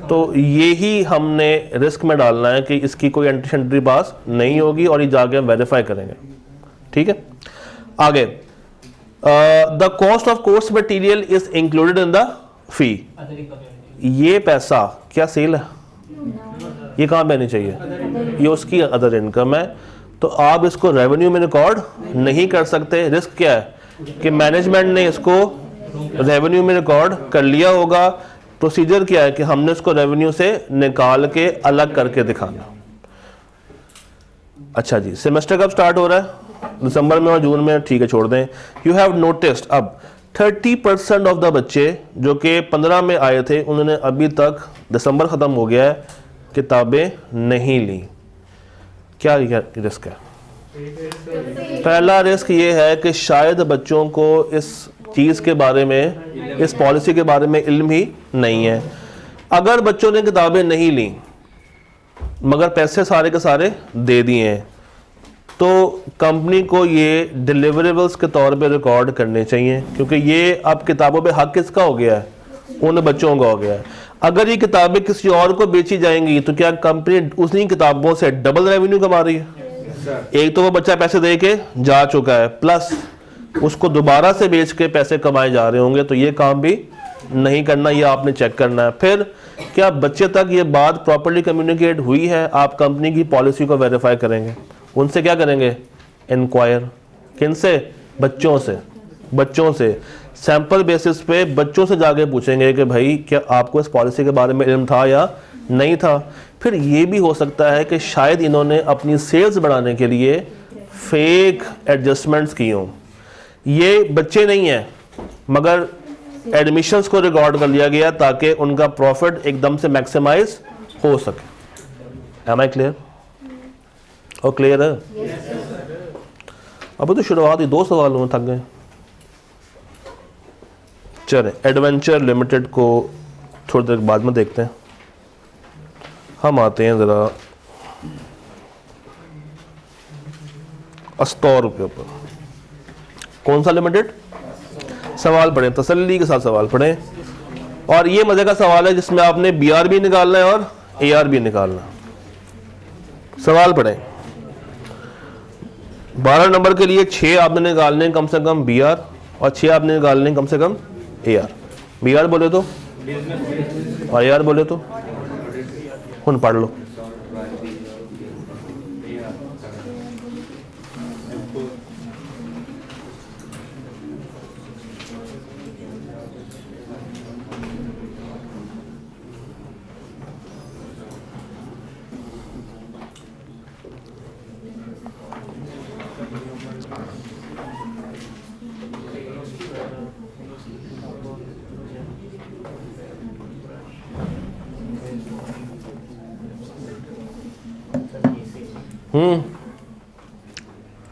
तो यही हमने रिस्क में डालना है कि इसकी कोई एंट्री पास नहीं होगी और ये जाके हम वेरीफाई करेंगे। ठीक है, आगे the cost of course material is included in the fee. ये पैसा क्या सेल है, ये कहाँ पे आनी चाहिए, ये उसकी अदर इनकम है। तो आप इसको रेवेन्यू में रिकॉर्ड नहीं कर सकते। रिस्क क्या है कि मैनेजमेंट ने इसको रेवेन्यू में रिकॉर्ड कर लिया होगा। प्रोसीजर क्या है कि हमने इसको रेवेन्यू से निकाल के अलग करके दिखाना। अच्छा जी, सेमेस्टर कब स्टार्ट हो रहा है, दिसंबर में और जून में, ठीक है छोड़ दें। यू हैव नोटिस्ड अब 30% ऑफ द बच्चे जो कि 15 में आए थे उन्होंने अभी तक, दिसंबर ख़त्म हो गया है, किताबें नहीं ली। क्या रिस्क है, पहला रिस्क ये है कि शायद बच्चों को इस चीज़ के बारे में, इस पॉलिसी के बारे में इल्म ही नहीं है। अगर बच्चों ने किताबें नहीं ली मगर पैसे सारे के सारे दे दिए हैं तो कंपनी को ये डिलीवरेबल्स के तौर पे रिकॉर्ड करने चाहिए, क्योंकि ये अब किताबों पे हक किसका हो गया है, उन बच्चों का हो गया है। अगर ये किताबें किसी और को बेची जाएंगी तो क्या कंपनी उन्हीं किताबों से डबल रेवेन्यू कमा रही है? एक तो वो बच्चा पैसे दे के जा चुका है, प्लस उसको दोबारा से बेच के पैसे कमाए जा रहे होंगे। तो ये काम भी नहीं करना, ये आपने चेक करना है। फिर क्या बच्चे तक ये बात प्रॉपर्ली कम्युनिकेट हुई है, आप कंपनी की पॉलिसी को वेरीफाई करेंगे। उनसे क्या करेंगे, इंक्वायर। किनसे, बच्चों से। बच्चों से सैंपल बेसिस पे बच्चों से जाके पूछेंगे कि भाई क्या आपको इस पॉलिसी के बारे में इल्म था या नहीं था। फिर ये भी हो सकता है कि शायद इन्होंने अपनी सेल्स बढ़ाने के लिए फेक एडजस्टमेंट्स की हों। ये बच्चे नहीं हैं मगर एडमिशन्स को रिकॉर्ड कर लिया गया ताकि उनका प्रॉफिट एकदम से मैक्सिमाइज हो सके। Am I clear? और क्लियर है? अब तो शुरुआत ही 2 सवालों में थक गए। चले, एडवेंचर लिमिटेड को थोड़ी देर बाद में देखते हैं। हम आते हैं ज़रा अस्टोर के ऊपर। कौन सा लिमिटेड? सवाल पढ़ें, तसल्ली के साथ सवाल पढ़ें। और ये मज़े का सवाल है जिसमें आपने BR भी निकालना है और AR भी निकालना है। सवाल पढ़ें। 12 नंबर के लिए 6 आपने निकालने कम से कम BR और 6 आपने निकालने कम से कम AR। BR बोले तो और AR बोले तो हुन पढ़ लो।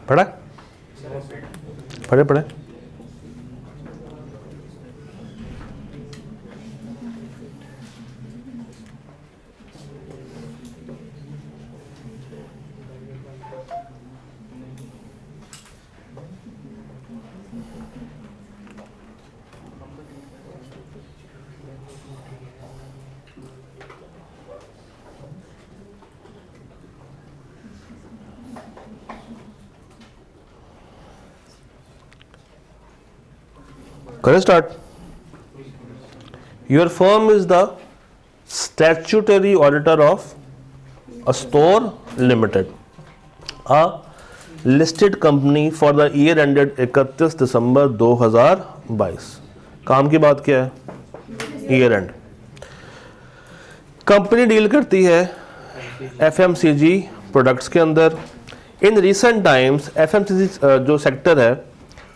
पढ़ा? पढ़े? करें start. Your firm is the statutory auditor of a store limited, a listed company for the year ended 31 दिसंबर 2022। काम की बात क्या है? Year and. कंपनी डील करती है FMCG प्रोडक्ट्स के अंदर। इन रिसेंट टाइम्स FMCG जो सेक्टर है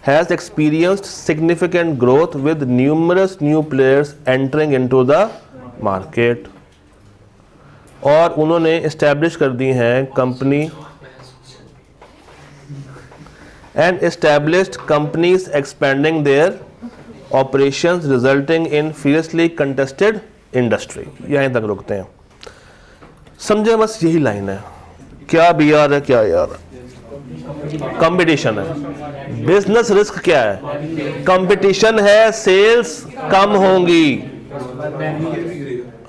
has experienced significant growth with numerous new players entering into the market. और उन्होंने इस्टेब्लिश कर दी हैं company and established companies expanding their operations resulting in fiercely contested industry. यहीं तक रुकते हैं, समझे? बस यही लाइन है। क्या BR है, क्या AR है? कंपटीशन है। बिजनेस रिस्क क्या है? कंपटीशन है, सेल्स कम होंगी।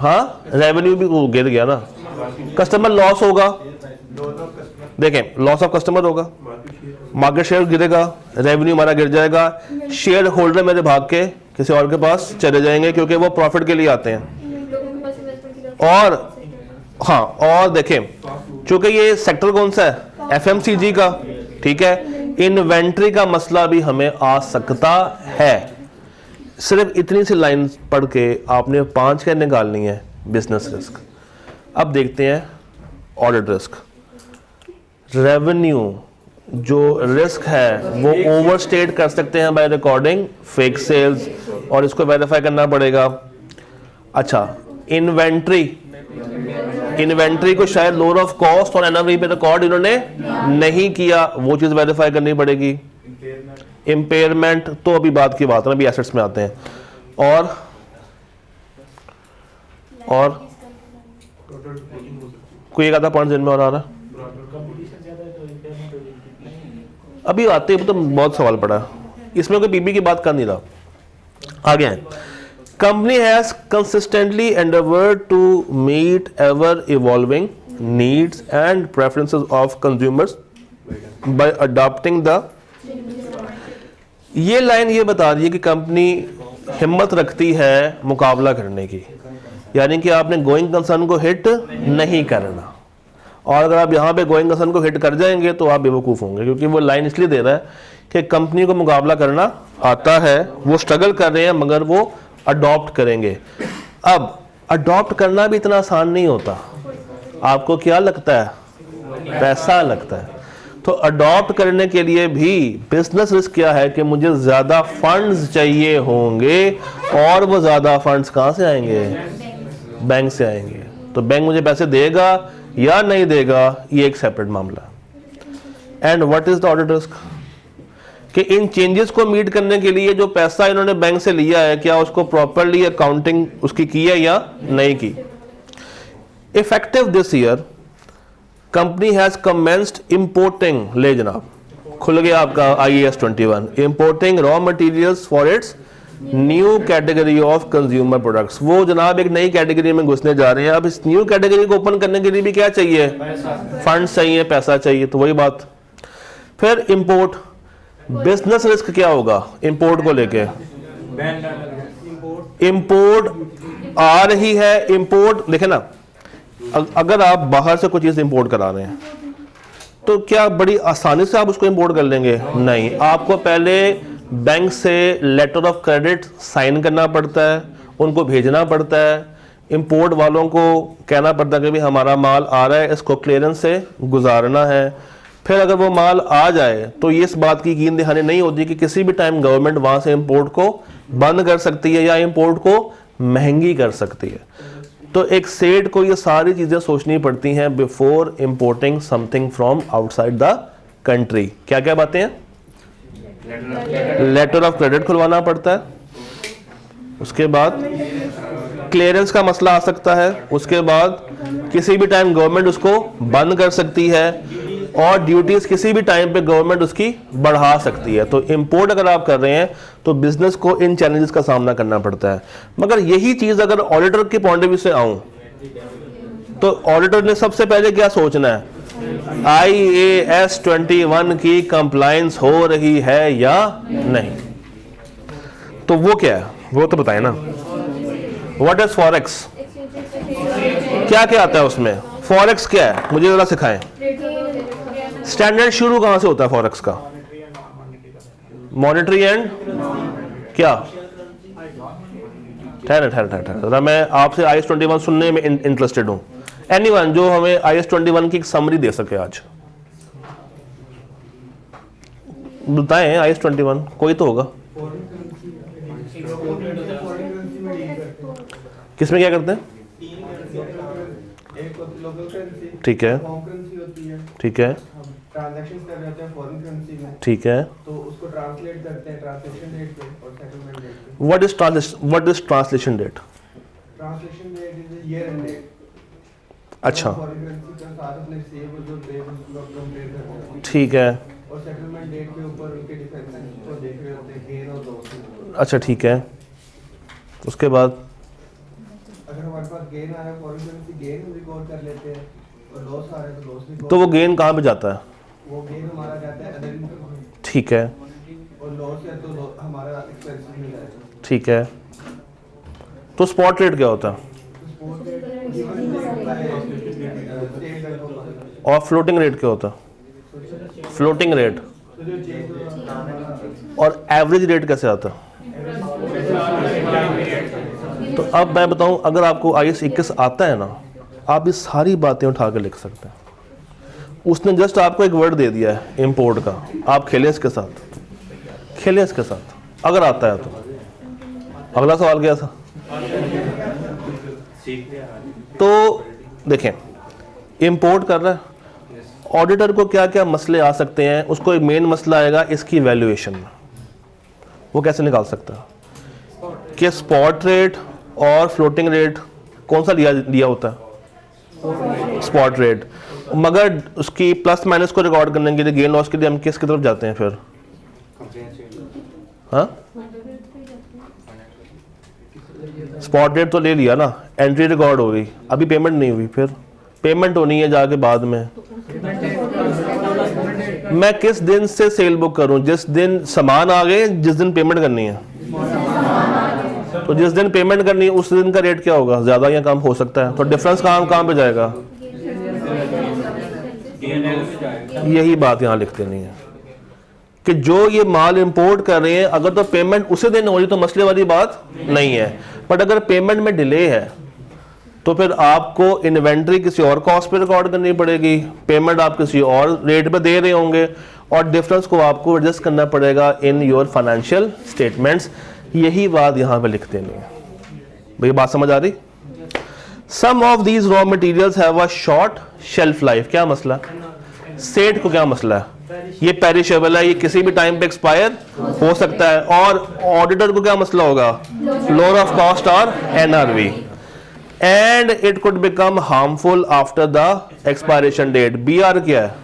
हाँ, रेवेन्यू भी गिर गया ना, कस्टमर लॉस होगा। देखें, लॉस ऑफ कस्टमर होगा, मार्केट शेयर गिरेगा, रेवेन्यू हमारा गिर जाएगा, शेयर होल्डर मेरे भाग के किसी और के पास चले जाएंगे क्योंकि वो प्रॉफिट के लिए आते हैं। और हाँ, और देखें, चूंकि ये सेक्टर कौन सा है? FMCG का, ठीक है। इन्वेंट्री का मसला भी हमें आ सकता है। सिर्फ इतनी सी लाइन पढ़ के आपने 5 क्या निकालनी है? Business risk. अब देखते हैं ऑडिट रिस्क। रेवेन्यू जो रिस्क है वो ओवरस्टेट कर सकते हैं बाय रिकॉर्डिंग फेक सेल्स, और इसको वेरीफाई करना पड़ेगा। अच्छा, इन्वेंट्री को शायद लोअर ऑफ कॉस्ट और NRV पे रिकॉर्ड इन्होंने नहीं किया, वो चीज वेरीफाई करनी पड़ेगी। इम्पेयरमेंट तो अभी बात की बात है, अभी एसेट्स में आते हैं। और कोई एक आधा पॉइंट जिनमें और आ रहा है? अभी आते हैं, तो बहुत सवाल पड़ा, इसमें कोई PB की बात कर नहीं रहा। आगे हैं, company has consistently endeavoured to meet ever evolving needs and preferences of consumers by adopting the. ये लाइन ये बता रही है कि कंपनी हिम्मत रखती है मुकाबला करने की, यानी कि आपने गोइंग कंसर्न को हिट नहीं करना। और अगर आप यहाँ पे गोइंग कंसर्न को हिट कर जाएंगे तो आप बेवकूफ़ होंगे, क्योंकि वो लाइन इसलिए दे रहा है कि कंपनी को मुकाबला करना आता है, वो स्ट्रगल कर रहे हैं, मगर वो अडॉप्ट करेंगे। अब अडॉप्ट करना भी इतना आसान नहीं होता। आपको क्या लगता है? पैसा लगता है। तो अडॉप्ट करने के लिए भी बिजनेस रिस्क क्या है कि मुझे ज़्यादा फंड्स चाहिए होंगे, और वो ज़्यादा फंड्स कहाँ से आएंगे? बैंक से आएंगे। तो बैंक मुझे पैसे देगा या नहीं देगा, ये एक सेपरेट मामला है। And what is the audit risk? कि इन चेंजेस को मीट करने के लिए जो पैसा इन्होंने बैंक से लिया है, क्या उसको प्रॉपर्ली अकाउंटिंग उसकी की है या नहीं की। Effective this year company has commenced importing, ले जनाब, खुल गया आपका IAS 21, importing raw materials for its new category of consumer products. वो जनाब एक नई कैटेगरी में घुसने जा रहे हैं। अब इस न्यू कैटेगरी को ओपन करने के लिए भी क्या चाहिए? फंड्स चाहिए, पैसा चाहिए। तो वही बात। फिर इंपोर्ट, बिजनेस रिस्क क्या होगा इंपोर्ट को लेके? इंपोर्ट आ रही है, इंपोर्ट देखे ना, अगर आप बाहर से कोई चीज इंपोर्ट करा रहे हैं तो क्या बड़ी आसानी से आप उसको इंपोर्ट कर लेंगे? नहीं, आपको पहले बैंक से लेटर ऑफ क्रेडिट साइन करना पड़ता है, उनको भेजना पड़ता है, इंपोर्ट वालों को कहना पड़ता है कि भाई हमारा माल आ रहा है, इसको क्लियरेंस से गुजारना है। फिर अगर वो माल आ जाए तो ये इस बात की यकीन दहानी नहीं होती कि किसी भी टाइम गवर्नमेंट वहां से इंपोर्ट को बंद कर सकती है या इंपोर्ट को महंगी कर सकती है। तो एक सेठ को ये सारी चीजें सोचनी पड़ती हैं before importing something from outside the country. क्या क्या बातें हैं? लेटर ऑफ क्रेडिट खुलवाना पड़ता है, उसके बाद क्लियरेंस का मसला आ सकता है, उसके बाद किसी भी टाइम गवर्नमेंट उसको बंद कर सकती है, और ड्यूटीज किसी भी टाइम पे गवर्नमेंट उसकी बढ़ा सकती है। तो इंपोर्ट अगर आप कर रहे हैं तो बिजनेस को इन चैलेंजेस का सामना करना पड़ता है। मगर यही चीज अगर ऑडिटर के पॉइंट ऑफ व्यू से आऊं तो ऑडिटर ने सबसे पहले क्या सोचना है? IAS 21 की कंप्लायंस हो रही है या नहीं। तो वो क्या है वो तो बताएं ना। What is forex? क्या क्या आता है उसमें? फॉरेक्स क्या है, मुझे जरा सिखाएं। स्टैंडर्ड शुरू कहां से होता है फॉरेक्स का? मॉनेटरी एंड क्या? ठहर मैं आपसे IAS 21 सुनने में इंटरेस्टेड हूं। एनीवन जो हमें IAS 21 की एक समरी दे सके आज, बताएं। IAS 21 कोई तो होगा। किसमें क्या करते हैं? ठीक है, ठीक है, ट्रांजैक्शंस कर रहे होते हैं फॉरेन करेंसी में, ठीक है। तो उसको ट्रांसलेट करते हैं ट्रांसलेशन रेट पे और सेटलमेंट रेट पे। What is translation rate? Translation rate is year end date. अच्छा, फॉरेन करेंसी के साथ अपने रिसीवेबल जो पेबल्स को कंपेयर करते हैं, ठीक है। और सेटलमेंट डेट के ऊपर उनके डिफरेंसेस को देख रहे होते हैं, गेन और लॉस। अच्छा, ठीक है। उसके बाद अगर हमारे पास गेन आ रहा है फॉरेन करेंसी गेन रिकॉर्ड कर लेते हैं, और लॉस आ रहा है तो लॉस रिकॉर्ड। तो वो गेन कहाँ पे जाता है? वो गेन हमारा जाता है अदर इनकम, ठीक है, और लॉस है तो हमारा एक्सपेंसेस में जाएगा। ठीक है। तो स्पॉट रेट क्या होता है? स्पॉट रेट गिवन होता है स्टेट बैंक ऑफ। और फ्लोटिंग रेट क्या होता है? Floating rate. तो जो चेंज होता है हमारा, और एवरेज रेट कैसे आता है? तो अब मैं बताऊं, अगर आपको IAS 21 आता है ना, आप ये सारी बातें उठा के लिख सकते हैं। उसने जस्ट आपको एक वर्ड दे दिया है इंपोर्ट का, आप खेलें इसके साथ, खेलें इसके साथ, अगर आता है तो। अगला सवाल क्या था? तो देखें, इंपोर्ट कर रहा है, ऑडिटर को क्या क्या मसले आ सकते हैं? उसको एक मेन मसला आएगा इसकी वैल्यूएशन में। वो कैसे निकाल सकता है कि स्पॉट रेट और फ्लोटिंग रेट कौन सा लिया होता है? Spot rate. मगर उसकी प्लस माइनस को रिकॉर्ड करने के लिए, गेन लॉस के लिए हम किसकी तरफ जाते हैं फिर? हाँ, स्पॉट रेट तो ले लिया ना, एंट्री रिकॉर्ड हो गई, अभी पेमेंट नहीं हुई, फिर पेमेंट होनी है जाके बाद में। मैं किस दिन से सेल बुक करूं? जिस दिन सामान आ गए, जिस दिन पेमेंट करनी है। तो जिस दिन पेमेंट करनी है उस दिन का रेट क्या होगा? ज्यादा या कम हो सकता है। तो डिफरेंस कहां पे जाएगा? यही बात यहां लिखते नहीं है कि जो ये माल इंपोर्ट कर रहे हैं, अगर तो पेमेंट उसी दिन हो रही तो मसले वाली बात नहीं है। बट अगर पेमेंट में डिले है तो फिर आपको इन्वेंट्री किसी और कॉस्ट पे रिकॉर्ड करनी पड़ेगी, पेमेंट आप किसी और रेट पे दे रहे होंगे, और डिफरेंस को आपको एडजस्ट करना पड़ेगा इन योर फाइनेंशियल स्टेटमेंट्स। यही बात यहाँ पे लिखते नहीं है। भैया बात समझ आ रही? Some of these raw materials have a short shelf life. क्या मसला? सेट को क्या मसला है? ये पेरिशेबल है, ये किसी भी टाइम पे एक्सपायर हो सकता है। और ऑडिटर को क्या मसला होगा? लोअर ऑफ कॉस्ट और NRV, and it could become harmful after the expiration date. BR क्या है?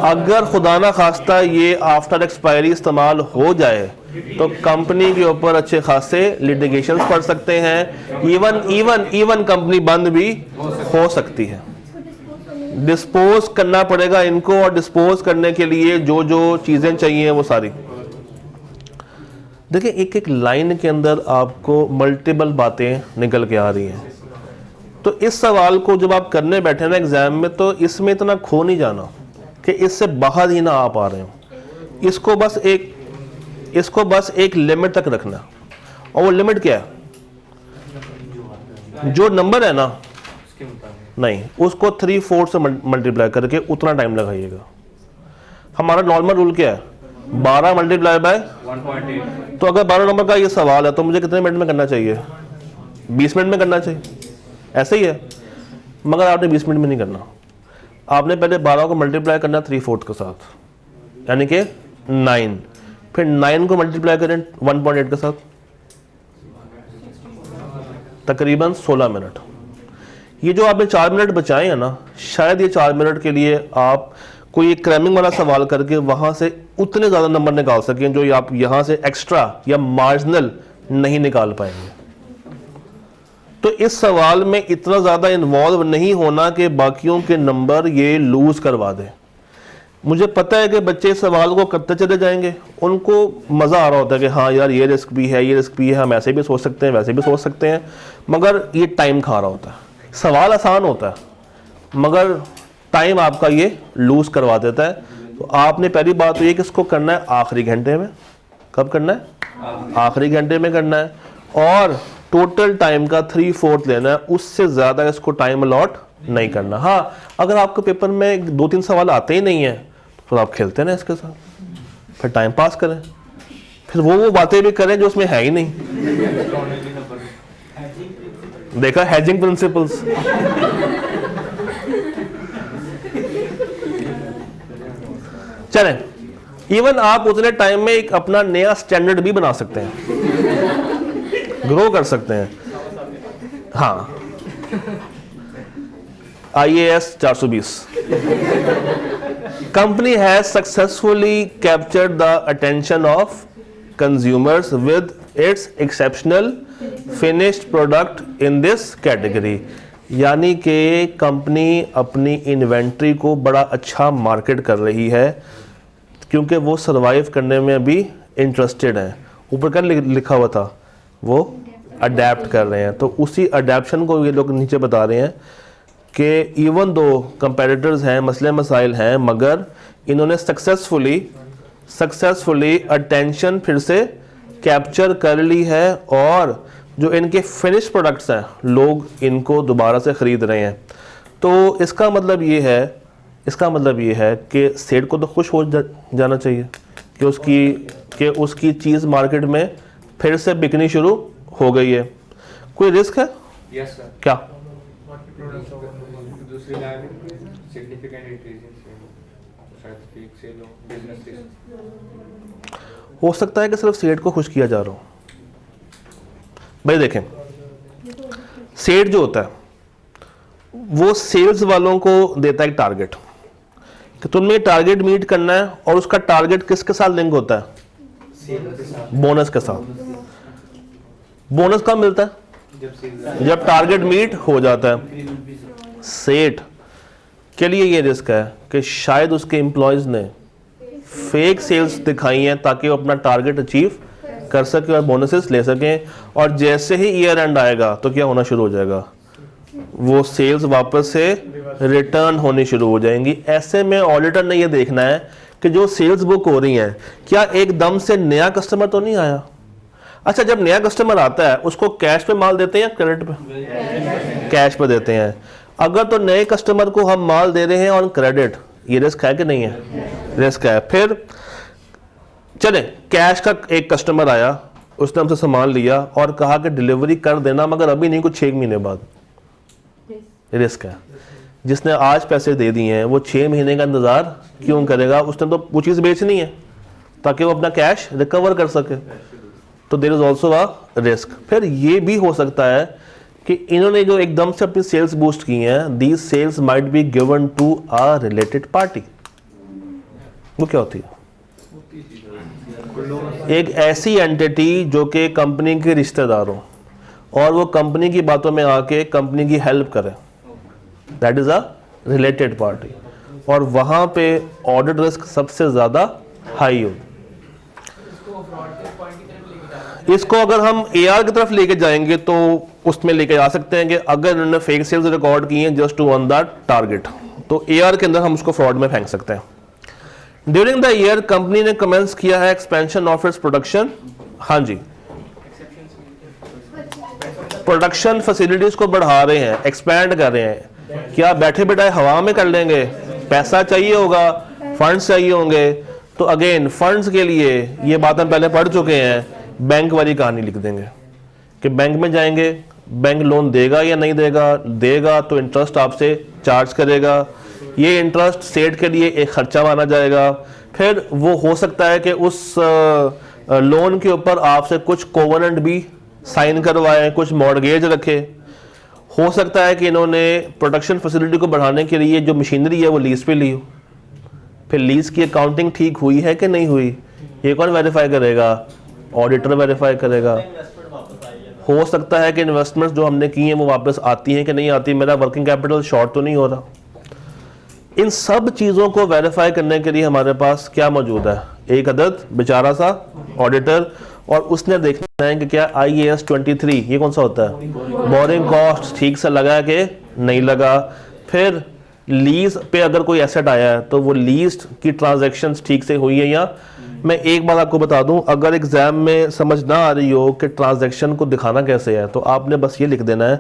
अगर खुदा ना खास्ता ये आफ्टर एक्सपायरी इस्तेमाल हो जाए तो कंपनी के ऊपर अच्छे खासे लिटिगेशंस पड़ सकते हैं, इवन कंपनी बंद भी हो सकती है। डिस्पोज करना पड़ेगा इनको, और डिस्पोज करने के लिए जो जो चीजें चाहिए वो सारी। देखिए, एक एक लाइन के अंदर आपको मल्टीपल बातें निकल के आ रही हैं। तो इस सवाल को जब आप करने बैठे ना एग्जाम में, तो इसमें इतना खो नहीं जाना कि इससे बाहर ही ना आ पा रहे हो। इसको बस एक लिमिट तक रखना। और वो लिमिट क्या है? जो नंबर है ना, नहीं, उसको 3/4 से मल्टीप्लाई करके उतना टाइम लगाइएगा। हमारा नॉर्मल रूल क्या है? 12 मल्टीप्लाई बाय 1.8। तो अगर 12 नंबर का ये सवाल है तो मुझे कितने मिनट में करना चाहिए? 20 मिनट में करना चाहिए। ऐसे ही है, मगर आपने 20 मिनट में नहीं करना। आपने पहले 12 को मल्टीप्लाई करना 3/4 के साथ, यानी कि 9, फिर 9 को मल्टीप्लाई करें 1.8 के साथ, तकरीबन 16 मिनट। ये जो आपने 4 मिनट बचाए हैं ना, शायद ये 4 मिनट के लिए आप कोई एक क्रैमिंग वाला सवाल करके वहां से उतने ज़्यादा नंबर निकाल सकें जो आप यहाँ से एक्स्ट्रा या मार्जिनल नहीं निकाल पाएंगे। तो इस सवाल में इतना ज़्यादा इन्वॉल्व नहीं होना कि बाकियों के नंबर ये लूज करवा दे। मुझे पता है कि बच्चे इस सवाल को करते चले जाएंगे, उनको मज़ा आ रहा होता है कि हाँ यार ये रिस्क भी है, ये रिस्क भी है, हम ऐसे भी सोच सकते हैं, वैसे भी सोच सकते हैं, मगर ये टाइम खा रहा होता है। सवाल आसान होता है मगर टाइम आपका ये लूज़ करवा देता है। तो आपने पहली बात तो ये कि इसको करना है आखिरी घंटे में। कब करना है? आखिरी घंटे में करना है, और टोटल टाइम का 3/4 लेना है, उससे ज़्यादा इसको टाइम अलॉट नहीं करना। हाँ, अगर आपके पेपर में 2-3 सवाल आते ही नहीं है तो आप खेलते ना इसके साथ, फिर टाइम पास करें, फिर वो बातें भी करें जो उसमें है ही नहीं। देखा हेजिंग प्रिंसिपल्स। चलें, इवन आप उतने टाइम में एक अपना नया स्टैंडर्ड भी बना सकते हैं, ग्रो कर सकते हैं। हाँ, IAS 420 company has successfully captured the attention of consumers with its exceptional finished product in this category। यानी कि कंपनी अपनी इन्वेंट्री को बड़ा अच्छा मार्केट कर रही है क्योंकि वो सरवाइव करने में भी इंटरेस्टेड हैं। ऊपर क्या लिखा हुआ था? वो अडेप्ट कर रहे हैं। तो उसी अडेप्शन को ये लोग नीचे बता रहे हैं कि इवन दो कंपेटिटर्स हैं, मसले मसाइल हैं, मगर इन्होंने सक्सेसफुली अटेंशन फिर से कैप्चर कर ली है, और जो इनके फिनिश प्रोडक्ट्स हैं लोग इनको दोबारा से ख़रीद रहे हैं। तो इसका मतलब ये है कि सेठ को तो खुश हो जाना चाहिए कि उसकी चीज़ मार्केट में फिर से बिकनी शुरू हो गई है। कोई रिस्क है? Yes sir. क्या? दूसरी line significant increase in sale, शायद पीक सेल हो, बिजनेस हो सकता है कि सिर्फ सेठ को खुश किया जा रहा हो। भाई देखें, सेठ जो होता है वो सेल्स वालों को देता है एक टारगेट कि तुमने टारगेट मीट करना है, और उसका टारगेट किसके साथ लिंक होता है? बोनस के साथ। बोनस कब मिलता है? जब टारगेट मीट हो जाता है। सेठ के लिए ये रिस्क है कि शायद उसके एम्प्लॉयज ने फेक सेल्स दिखाई हैं ताकि वो अपना टारगेट अचीव कर सके और बोनसेस ले सकें, और जैसे ही ईयर एंड आएगा तो क्या होना शुरू हो जाएगा? वो सेल्स वापस से रिटर्न होनी शुरू हो जाएंगी। ऐसे में ऑडिटर ने ये देखना है कि जो सेल्स बुक हो रही हैं क्या एकदम से नया कस्टमर तो नहीं आया। अच्छा, जब नया कस्टमर आता है उसको कैश पे माल देते हैं या क्रेडिट पे? कैश पे देते हैं। अगर तो नए कस्टमर को हम माल दे रहे हैं ऑन क्रेडिट, ये रिस्क है कि नहीं है? रिस्क है। फिर चले, कैश का एक कस्टमर आया, उसने हमसे सामान लिया और कहा कि डिलीवरी कर देना मगर अभी नहीं, कुछ 6 महीने बाद। रिस्क है। जिसने आज पैसे दे दिए हैं वो 6 महीने का इंतजार क्यों करेगा? उसने तो वो चीज़ बेचनी है ताकि वो अपना कैश रिकवर कर सके। तो there is also a risk. फिर ये भी हो सकता है कि इन्होंने जो एकदम से अपनी सेल्स बूस्ट की हैं, these sales might be given to a related party. वो क्या होती है? एक ऐसी एंटिटी जो कि कंपनी के रिश्तेदार हो और वो कंपनी की बातों में आके कंपनी की हेल्प करे, that is a related party, और वहां पे ऑडिट रिस्क सबसे ज्यादा हाई हो। इसको अगर हम AR की तरफ लेके जाएंगे तो उसमें लेके जा सकते हैं कि अगर उन्होंने फेक सेल्स रिकॉर्ड की हैं just to earn that target, तो AR के अंदर हम उसको फ्रॉड में फेंक सकते हैं। ड्यूरिंग द ईयर कंपनी ने कमेंस किया है एक्सपेंशन ऑफ इट्स प्रोडक्शन। हाँ जी, प्रोडक्शन फैसिलिटीज को बढ़ा रहे हैं, एक्सपैंड कर रहे हैं। क्या बैठे बैठाए हवा में कर लेंगे? पैसा चाहिए होगा, फंड्स चाहिए होंगे। तो अगेन फंड्स के लिए ये बात हम पहले पढ़ चुके हैं, बैंक वाली कहानी लिख देंगे कि बैंक में जाएंगे, बैंक लोन देगा या नहीं देगा, देगा तो इंटरेस्ट आपसे चार्ज करेगा, ये इंटरेस्ट सेठ के लिए एक खर्चा माना जाएगा। फिर वो हो सकता है कि उस लोन के ऊपर आपसे कुछ कोवेनेंट भी साइन करवाए, कुछ मॉर्गेज रखे। हो सकता है कि इन्होंने प्रोडक्शन फैसिलिटी को बढ़ाने के लिए जो मशीनरी है वो लीज पे ली हो। फिर लीज की अकाउंटिंग ठीक हुई है कि नहीं हुई, ये कौन वेरीफाई करेगा? ऑडिटर वेरीफाई करेगा। हो सकता है कि इन्वेस्टमेंट्स जो हमने की हैं वो वापस आती हैं कि नहीं आती, मेरा वर्किंग कैपिटल शॉर्ट तो नहीं हो रहा। इन सब चीज़ों को वेरीफाई करने के लिए हमारे पास क्या मौजूद है, एक अदद बेचारा सा ऑडिटर, और उसने देखना है कि क्या IAS 23 ये कौन सा होता है, बोरिंग कॉस्ट ठीक से लगा कि नहीं लगा। फिर लीज पे अगर कोई एसेट आया है तो वो लीज की ट्रांजैक्शंस ठीक से हुई है या। मैं एक बात आपको बता दूं, अगर एग्जाम में समझ ना आ रही हो कि ट्रांजैक्शन को दिखाना कैसे है, तो आपने बस ये लिख देना है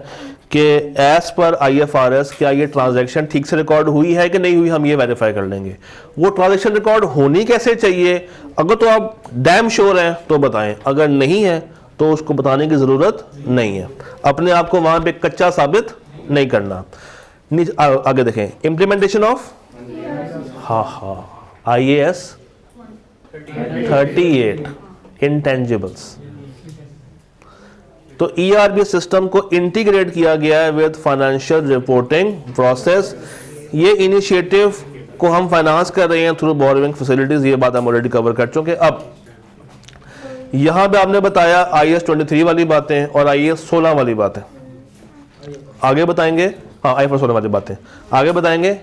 कि एज पर IFRS क्या ये ट्रांजैक्शन ठीक से रिकॉर्ड हुई है कि नहीं हुई, हम ये वेरीफाई कर लेंगे। वो ट्रांजैक्शन रिकॉर्ड होनी कैसे चाहिए, अगर तो आप डैम श्योर हैं तो बताएं, अगर नहीं है तो उसको बताने की ज़रूरत नहीं है। अपने आप को वहाँ पे कच्चा साबित नहीं करना। आगे देखें, इम्प्लीमेंटेशन ऑफ IAS 38 इंटेंजिबल्स। तो ERP सिस्टम को इंटीग्रेट किया गया है विद फाइनेंशियल रिपोर्टिंग प्रोसेस। ये इनिशिएटिव को हम फाइनेंस कर रहे हैं थ्रू बोरोइंग फैसिलिटीज, ये बात हम ऑलरेडी कवर कर चुके। अब यहां पे आपने बताया IAS 23 वाली बातें और IAS 16 वाली बातें आगे बताएंगे, हाँ IFRS 16 वाली बातें आगे बताएंगे,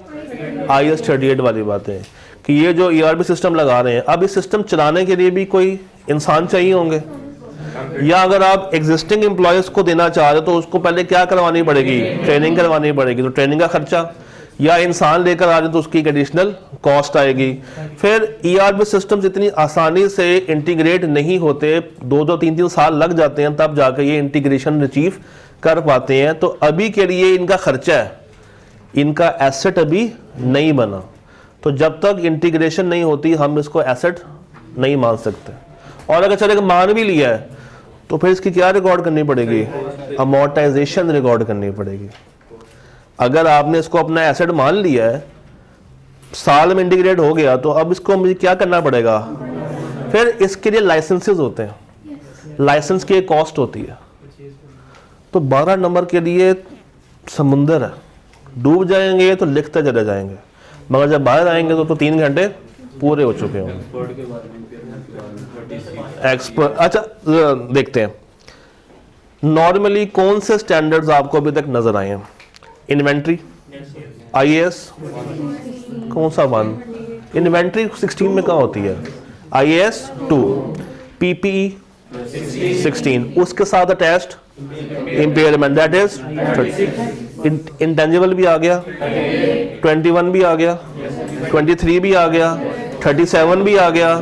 IAS 38 वाली बातें कि ये जो ERP सिस्टम लगा रहे हैं, अब इस सिस्टम चलाने के लिए भी कोई इंसान चाहिए होंगे, या अगर आप एग्जिस्टिंग एम्प्लॉयज को देना चाह रहे हो तो उसको पहले क्या करवानी पड़ेगी, ट्रेनिंग करवानी पड़ेगी, तो ट्रेनिंग का खर्चा, या इंसान लेकर आ रहे तो उसकी एक एडिशनल कॉस्ट आएगी। फिर ERP सिस्टम्स इतनी आसानी से इंटीग्रेट नहीं होते, 2-3 साल लग जाते हैं तब जाकर ये इंटीग्रेशन अचीव कर पाते हैं। तो अभी के लिए इनका खर्चा है, इनका एसेट अभी नहीं बना, तो जब तक इंटीग्रेशन नहीं होती हम इसको एसेट नहीं मान सकते। और अगर चले मान भी लिया है तो फिर इसकी क्या रिकॉर्ड करनी पड़ेगी, अमोर्टाइजेशन रिकॉर्ड करनी पड़ेगी। अगर आपने इसको अपना एसेट मान लिया है, साल में इंटीग्रेट हो गया, तो अब इसको मुझे क्या करना पड़ेगा, फिर इसके लिए लाइसेंसेस होते हैं, लाइसेंस की एक कॉस्ट होती है। तो 12 नंबर के लिए समुंदर है, डूब जाएंगे तो लिखते चले जाएंगे, मगर जब बाहर आएंगे तो 3 घंटे पूरे हो चुके होंगे। एक्सपर्ट, अच्छा देखते हैं नॉर्मली कौन से स्टैंडर्ड्स आपको अभी तक नजर आए हैं। इन्वेंट्री IAS कौन सा 1, इन्वेंट्री 16 में कहाँ होती है, IAS 2, PPE 16, उसके साथ attached impairment that is intangible भी आ गया, 21 भी आ गया, 23 भी आ गया, 37 भी आ गया,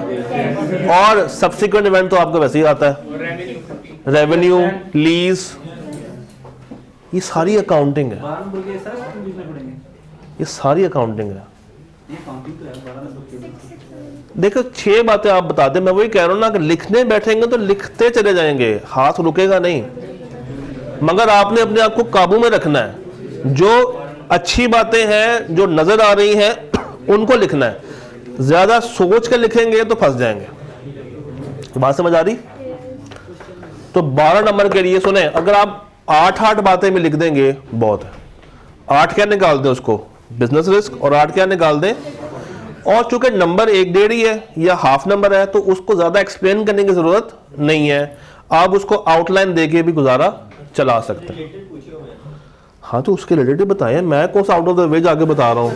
और सब्सिक्वेंट इवेंट तो आपको वैसे ही आता है, रेवेन्यू, लीज, ये सारी अकाउंटिंग है, ये सारी अकाउंटिंग है। देखो 6 बातें आप बता दें, मैं वही कह रहा हूं ना कि लिखने बैठेंगे तो लिखते चले जाएंगे, हाथ रुकेगा नहीं, मगर आपने अपने आप को काबू में रखना है। जो अच्छी बातें हैं जो नजर आ रही हैं उनको लिखना है, ज्यादा सोच कर लिखेंगे तो फंस जाएंगे। बात समझ आ रही? तो 12 नंबर के लिए सुने, अगर आप 8 बातें में लिख देंगे बहुत है। 8 क्या निकाल दें उसको, बिजनेस रिस्क, और 8 क्या निकाल दें, और चूंकि नंबर 1-1.5 ही है या हाफ नंबर है तो उसको ज्यादा एक्सप्लेन करने की जरूरत नहीं है, आप उसको आउटलाइन देके भी गुजारा चला सकते हैं। हाँ तो उसके रिलेटेड बताएं, मैं कौन सा आउट ऑफ द वे जाके बता रहा हूँ।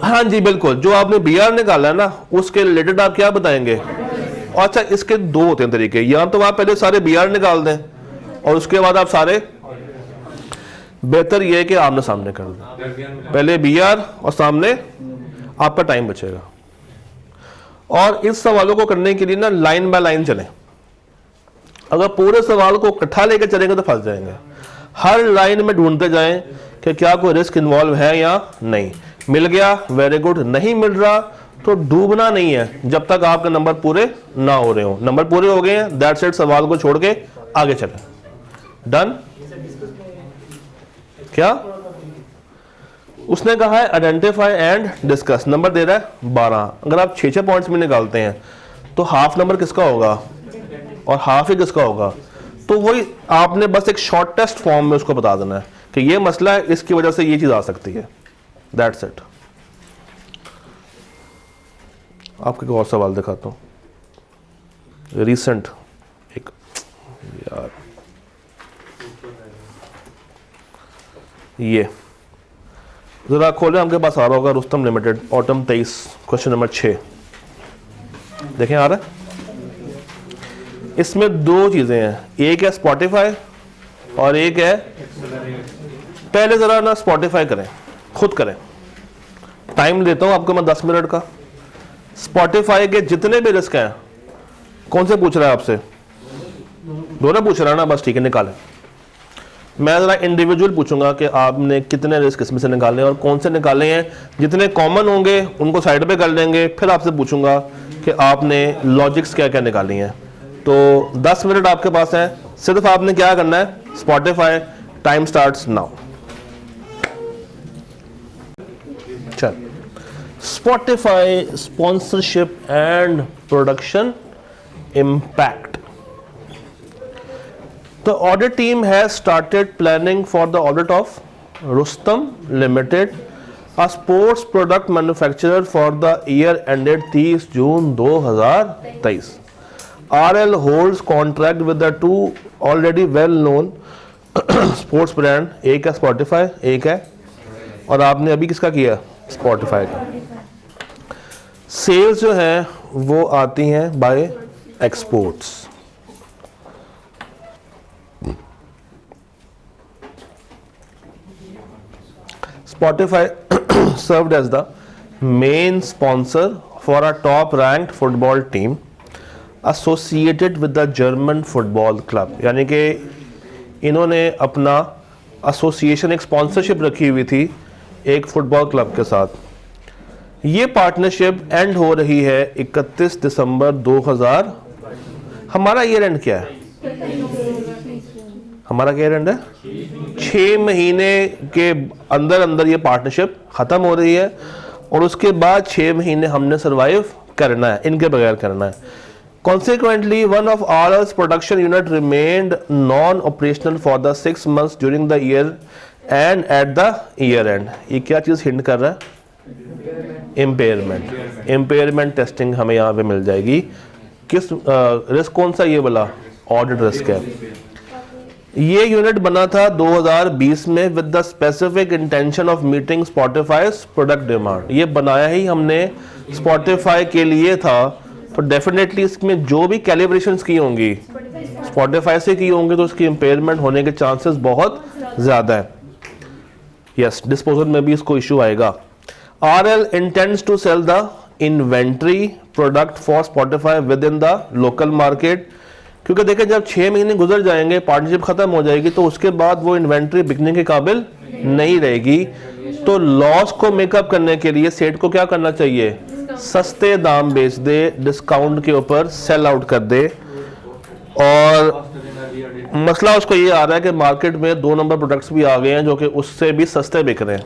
हाँ जी बिल्कुल, जो आपने BR निकाला है ना उसके रिलेटेड आप क्या बताएंगे। अच्छा इसके 2 होते हैं तरीके, या तो आप पहले सारे BR निकाल दें और उसके बाद आप सारे, बेहतर यह है कि आमने सामने कर दें, पहले BR और सामने, आपका टाइम बचेगा। और इस सवालों को करने के लिए ना लाइन बाय लाइन चलें, अगर पूरे सवाल को इकट्ठा लेकर चलेंगे तो फंस जाएंगे। हर लाइन में ढूंढते जाएं कि क्या कोई रिस्क इन्वॉल्व है या नहीं, मिल गया वेरी गुड, नहीं मिल रहा तो डूबना नहीं है जब तक आपके नंबर पूरे ना हो रहे हो। नंबर पूरे हो गए हैं, दैट्स इट, सवाल को छोड़ के आगे चलें। डन? क्या उसने कहा है, आइडेंटिफाई एंड डिस्कस, नंबर दे रहा है 12। अगर आप 6 पॉइंट्स में निकालते हैं तो हाफ नंबर किसका होगा और हाफ ही किसका होगा, तो वही आपने बस एक शॉर्टेस्ट फॉर्म में उसको बता देना है कि ये मसला है, इसकी वजह से ये चीज आ सकती है, दैट्स इट। आपके को और सवाल दिखाता हूं, रिसेंट एक, यार ये ज़रा खोलें, आपके पास आ रहा होगा Rustam limited autumn 23 question number 6 देखें आ रहा है। इसमें दो चीज़ें हैं, एक है स्पॉटिफाई और एक है, पहले ज़रा ना स्पॉटिफाई करें, खुद करें, टाइम देता हूँ आपको मैं 10 मिनट का। स्पॉटिफाई के जितने भी रिस्क हैं, कौन से पूछ रहा है आपसे? दोनों पूछ रहा है ना, बस ठीक है निकालें। मैं ज़रा इंडिविजुअल पूछूंगा कि आपने कितने रिस्क इसमें से निकाले और कौन से निकाले हैं। जितने कॉमन होंगे उनको साइड पे कर लेंगे, फिर आपसे पूछूंगा कि आपने लॉजिक्स क्या क्या निकाली हैं। तो 10 मिनट आपके पास है, सिर्फ आपने क्या करना है, स्पॉटिफाई, टाइम स्टार्ट्स नाउ। चल, Spotify sponsorship and production impact. The audit team has started planning for the audit of Rustom Limited, a sports product manufacturer for the year ended 30 June 2023. RL holds contract with the two already well known sports brand, एक है Spotify, एक है, और आपने अभी किसका किया? Spotify का। सेल्स जो है वो आती हैं bye exports. Spotify served as the main sponsor for a top-ranked football team associated with the German football club. यानी कि इन्होंने अपना एसोसिएशन, एक स्पॉन्सरशिप रखी हुई थी एक फुटबॉल क्लब के साथ। ये पार्टनरशिप एंड हो रही है 31 दिसंबर 2000। हमारा ईयर एंड क्या है? हमारा क्या ईयर एंड है? 6 महीने के अंदर अंदर ये पार्टनरशिप खत्म हो रही है और उसके बाद 6 महीने हमने सरवाइव करना है, इनके बगैर करना है। Consequently, one of RL's production unit remained non-operational for the 6 months during the year and at the year end. ये क्या चीज़ हिंट कर रहा है? इम्पेयरमेंट। इम्पेयरमेंट टेस्टिंग हमें यहाँ पे मिल जाएगी। किस रिस्क कौन सा ये वाला? ऑडिट रिस्क है। ये यूनिट बना था 2020 में with the specific intention of meeting Spotify's product demand. ये बनाया ही हमने स्पॉटिफाई के लिए था, तो डेफिनेटली इसमें जो भी कैलिब्रेशंस की होंगी स्पॉटिफाई से की होंगी तो उसकी इम्पेयरमेंट होने के चांसेस बहुत ज़्यादा है। यस, डिस्पोजल में भी इसको इशू आएगा। RL intends to sell the inventory product for Spotify within the local market, क्योंकि देखिए जब 6 महीने गुजर जाएंगे, पार्टनरशिप खत्म हो जाएगी, तो उसके बाद वो इन्वेंट्री बिकने के काबिल नहीं रहेगी। तो लॉस को मेकअप करने के लिए सेट को क्या करना चाहिए? सस्ते दाम बेच दे, डिस्काउंट के ऊपर सेल आउट कर दे। और मसला उसको ये आ रहा है कि मार्केट में 2 नंबर प्रोडक्ट्स भी आ गए हैं जो कि उससे भी सस्ते बिक रहे हैं।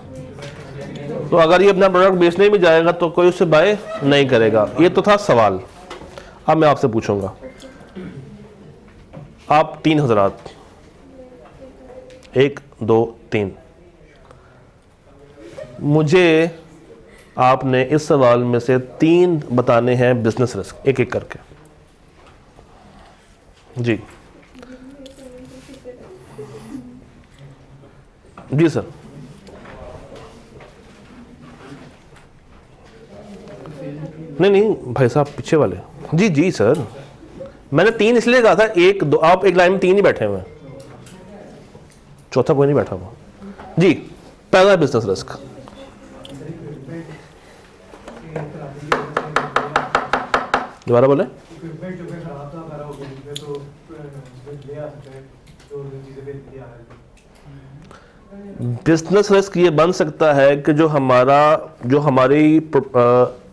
तो अगर ये अपना प्रोडक्ट बेचने भी जाएगा तो कोई उससे बाय नहीं करेगा। ये तो था सवाल। अब मैं आपसे पूछूंगा, आप 3 हज़रात, 1 2 3, मुझे आपने इस सवाल में से 3 बताने हैं बिजनेस रिस्क, एक एक करके। जी जी सर। नहीं भाई साहब पीछे वाले। जी जी सर, मैंने 3 इसलिए कहा था, 1 2, आप एक लाइन में 3 ही बैठे हुए हैं, चौथा कोई नहीं बैठा हुआ। जी, पहला बिजनेस रिस्क। दोबारा बोले। बिजनेस रिस्क ये बन सकता है कि जो हमारी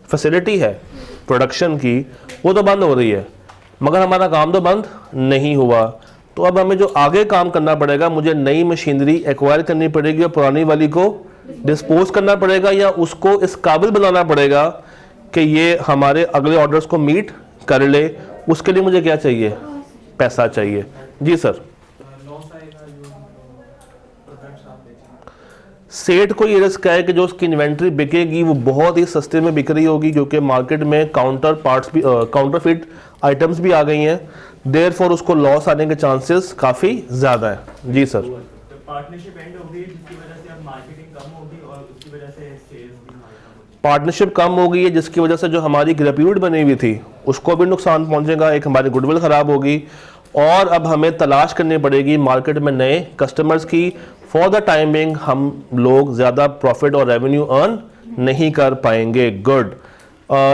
फैसिलिटी है प्रोडक्शन की, वो तो बंद हो रही है मगर हमारा काम तो बंद नहीं हुआ। तो अब हमें जो आगे काम करना पड़ेगा, मुझे नई मशीनरी एक्वायर करनी पड़ेगी और पुरानी वाली को डिस्पोज करना पड़ेगा, या उसको इस काबिल बनाना पड़ेगा कि ये हमारे अगले ऑर्डर्स को मीट कर ले। उसके लिए मुझे क्या चाहिए? पैसा चाहिए। जी सर। सेट को ये रिस्क है कि जो उसकी इन्वेंट्री बिकेगी वो बहुत ही सस्ते में बिक रही होगी, क्योंकि मार्केट में काउंटरफिट आइटम्स भी आ गई हैं, देयरफॉर उसको लॉस आने के चांसेस काफ़ी ज़्यादा है। जी सर। पार्टनरशिप एंड हो गई जिसकी वजह से अब मार्केटिंग कम होगी और उसकी वजह पार्टनरशिप कम हो गई है जिसकी वजह से जो हमारी ग्रेप्यूट बनी हुई थी उसको भी नुकसान पहुंचेगा, एक हमारी गुडविल ख़राब होगी और अब हमें तलाश करनी पड़ेगी मार्केट में नए कस्टमर्स की। फॉर द टाइमिंग हम लोग ज़्यादा प्रॉफिट और रेवेन्यू अर्न नहीं कर पाएंगे। गुड।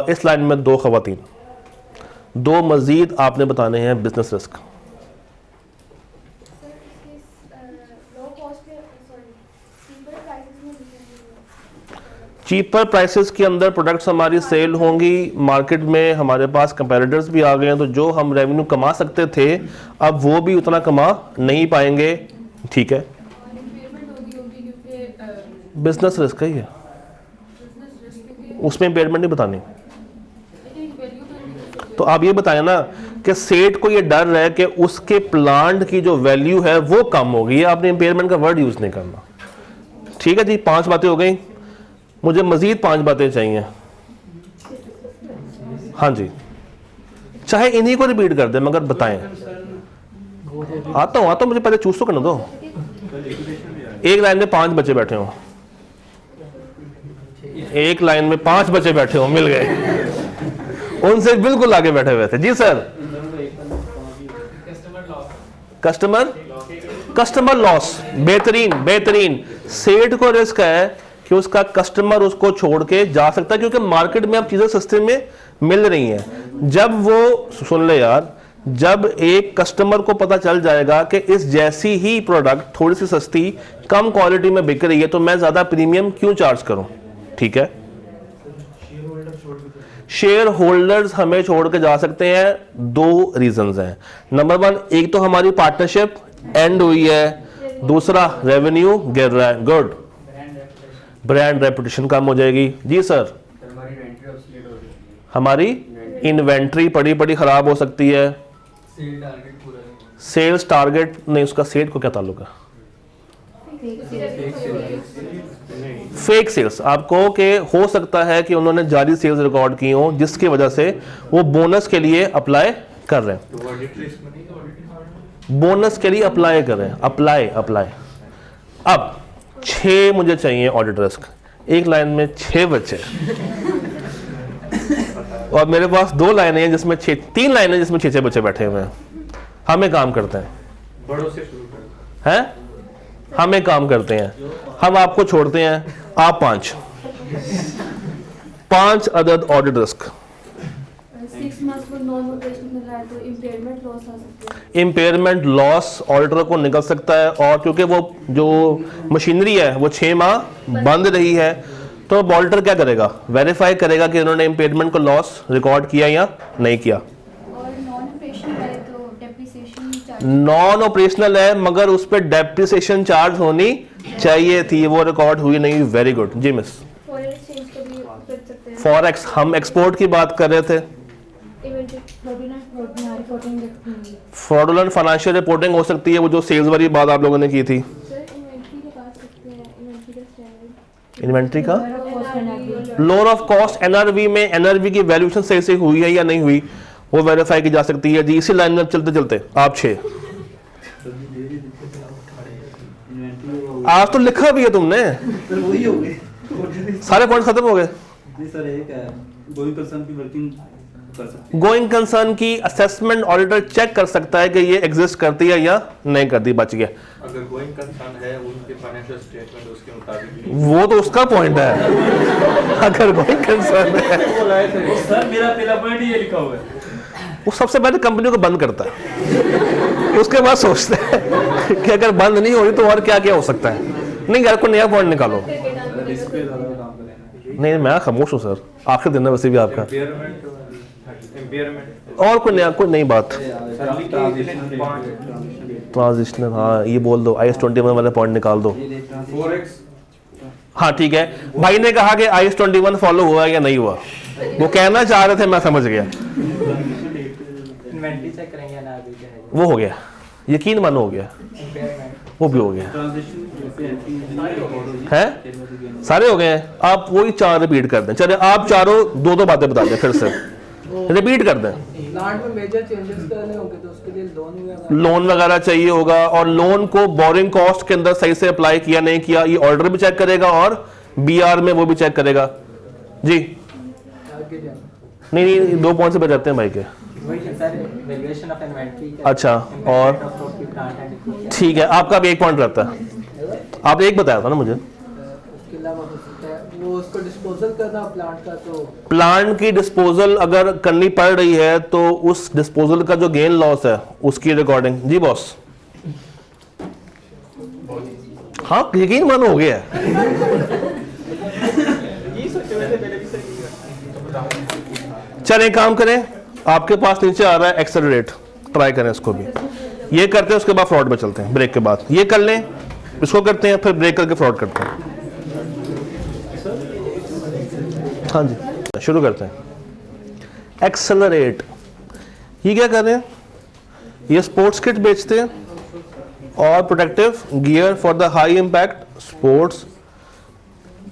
इस लाइन में 2 ख़वातीन, 2 मज़ीद आपने बताने हैं बिजनेस रिस्क। चीपर प्राइसेस के अंदर प्रोडक्ट्स हमारी सेल होंगी, मार्केट में हमारे पास कंपेटिटर्स भी आ गए हैं, तो जो हम रेवेन्यू कमा सकते थे अब वो भी उतना कमा नहीं पाएंगे। ठीक है, बिजनेस रिस्क है ये, उसमें इम्पेयरमेंट नहीं बतानी। तो आप ये बताएं ना कि सेठ को ये डर है कि उसके प्लांट की जो वैल्यू है वो कम होगी, ये आपने इम्पेयरमेंट का वर्ड यूज नहीं करना। ठीक है जी, 5 बातें हो गई, मुझे मजीद 5 बातें चाहिए। हाँ जी, चाहे इन्हीं को रिपीट कर दे मगर बताएं। आता हूं, मुझे पहले चूज तो करने दो। एक लाइन में 5 बच्चे बैठे हो, एक लाइन में 5 बच्चे बैठे हो, मिल गए, उनसे बिल्कुल आगे बैठे हुए थे। जी सर। कस्टमर लॉस, बेहतरीन। सेठ को रिस्क है कि उसका कस्टमर उसको छोड़ के जा सकता है क्योंकि मार्केट में अब चीजें सस्ते में मिल रही हैं। जब वो, सुन ले यार, जब एक कस्टमर को पता चल जाएगा कि इस जैसी ही प्रोडक्ट थोड़ी सी सस्ती कम क्वालिटी में बिक रही है तो मैं ज्यादा प्रीमियम क्यों चार्ज करूं। ठीक है, शेयर होल्डर्स हमें छोड़ के जा सकते हैं, 2 रीजंस हैं। नंबर 1, एक तो हमारी पार्टनरशिप एंड हुई है, दूसरा रेवेन्यू गिर रहा है। गुड। ब्रांड रेपुटेशन कम हो जाएगी। जी सर। हमारी इन्वेंट्री पड़ी खराब हो सकती है। सेल्स टारगेट नहीं, उसका सेल को क्या ताल्लुक है। फेक सेल्स, आप कहो कि हो सकता है कि उन्होंने जारी सेल्स रिकॉर्ड की हो जिसकी वजह से वो बोनस के लिए अप्लाई कर रहे हैं, बोनस के लिए अप्लाई कर रहे हैं, अप्लाई। अब 6 मुझे चाहिए ऑडिट रिस्क, एक लाइन में 6 बच्चे और मेरे पास 2 लाइनें हैं जिसमें 3 लाइनें जिसमें 6 बच्चे बैठे हुए हैं। हम एक काम करते हैं, बड़ों से शुरू हैं, हम एक काम करते हैं, हम आपको छोड़ते हैं, आप 5 अदद ऑडिट रिस्क। 6 months को नॉन ऑपरेशनल रहा है तो इम्पेयरमेंट लॉस आ सकता है। इम्पेयरमेंट लॉस ऑडिटर को निकल सकता है और क्योंकि वो जो मशीनरी है वो 6 माह बंद रही है तो ऑडिटर क्या करेगा, वेरीफाई करेगा कि उन्होंने इम्पेयरमेंट को लॉस रिकॉर्ड किया या नहीं किया। और नॉन ऑपरेशनल है तो डेप्रिसिएशन चार्ज, नॉन ऑपरेशनल है मगर उस पर डेप्रिसिएशन चार्ज होनी चाहिए थी, वो रिकॉर्ड हुई नहीं। Very good. जी मिस। फॉरेन एक्सचेंज का भी कर सकते हैं। फॉरेक्स, हम एक्सपोर्ट की बात कर रहे थे। फ्रॉडुलेंट फाइनेंशियल रिपोर्टिंग हो सकती है, वो जो सेल्स वाली बात आप लोगों ने की थी। इन्वेंट्री का लोअर ऑफ कॉस्ट, एनआरवी में एनआरवी की वैल्यूएशन सही से हुई है या नहीं हुई वो वेरीफाई की जा सकती है। जी, इसी लाइन में चलते चलते आप 6, आज तो लिखा भी है तुमने, सारे पॉइंट खत्म हो गए। गोइंग कंसर्न की असेसमेंट ऑडिटर चेक कर सकता है कि ये एग्जिस्ट करती है या नहीं करती। बच गया। अगर गोइंग कंसर्न है उनके फाइनेंशियल स्टेटमेंट उसके मुताबिक, वो तो उसका पॉइंट है। अगर गोइंग कंसर्न है, सर मेरा पहला पॉइंट ये लिखा हुआ है, वो सबसे पहले कंपनी को बंद करता है, उसके बाद सोचता है कि अगर बंद नहीं हो रही तो और क्या क्या हो सकता है। नहीं यार, कोई नया पॉइंट निकालो। नहीं, मैं खामोश हूँ सर, आखिर दिन है वैसे भी आपका। और कोई नई बात। ट्रांजिशनल, हाँ ये बोल दो, IS-21 वाले पॉइंट निकाल दो। हाँ ठीक है, भाई ने कहा कि IS-21 फॉलो हुआ या नहीं हुआ, वो कहना चाह रहे थे, मैं समझ गया। वो हो गया, यकीन मानो हो गया, वो भी हो गया है, सारे हो गए हैं। आप वही 4 रिपीट कर दें। चले आप चारों 2-2 बातें बता दें, फिर से रिपीट कर दें। प्लांट में मेजर चेंजेस करने होंगे तो उसके लिए लोन वगैरह चाहिए होगा और लोन को बोरिंग कॉस्ट के अंदर सही से अप्लाई किया नहीं किया ये ऑर्डर भी चेक करेगा और BR में वो भी चेक करेगा जी। आगे जाना। नहीं 2 पॉइंट से बच जाते हैं भाई के। वही सर, वैल्यूएशन ऑफ इन्वेंटरी अच्छा, और ठीक है, आपका भी 1 पॉइंट रहता है। आपने 1 बताया था ना मुझे। उसके अलावा हो सकता है वो उसको डिस्पोजल करना प्लांट का, तो प्लांट की डिस्पोजल अगर करनी पड़ रही है तो उस डिस्पोजल का जो गेन लॉस है उसकी रिकॉर्डिंग। जी बॉस। हाँ यकीन मानो हो गया है। चलें काम करें, आपके पास नीचे आ रहा है एक्सेलरेट, ट्राई करें इसको भी। ये करते हैं उसके बाद फ्रॉड पे चलते हैं, ब्रेक के बाद ये कर लें, इसको करते हैं, फिर ब्रेक करके फ्रॉड करते हैं। हाँ जी शुरू करते हैं। एक्सेलरेट, ये क्या कर रहे हैं? ये स्पोर्ट्स किट बेचते हैं और protective gear for the high impact sports.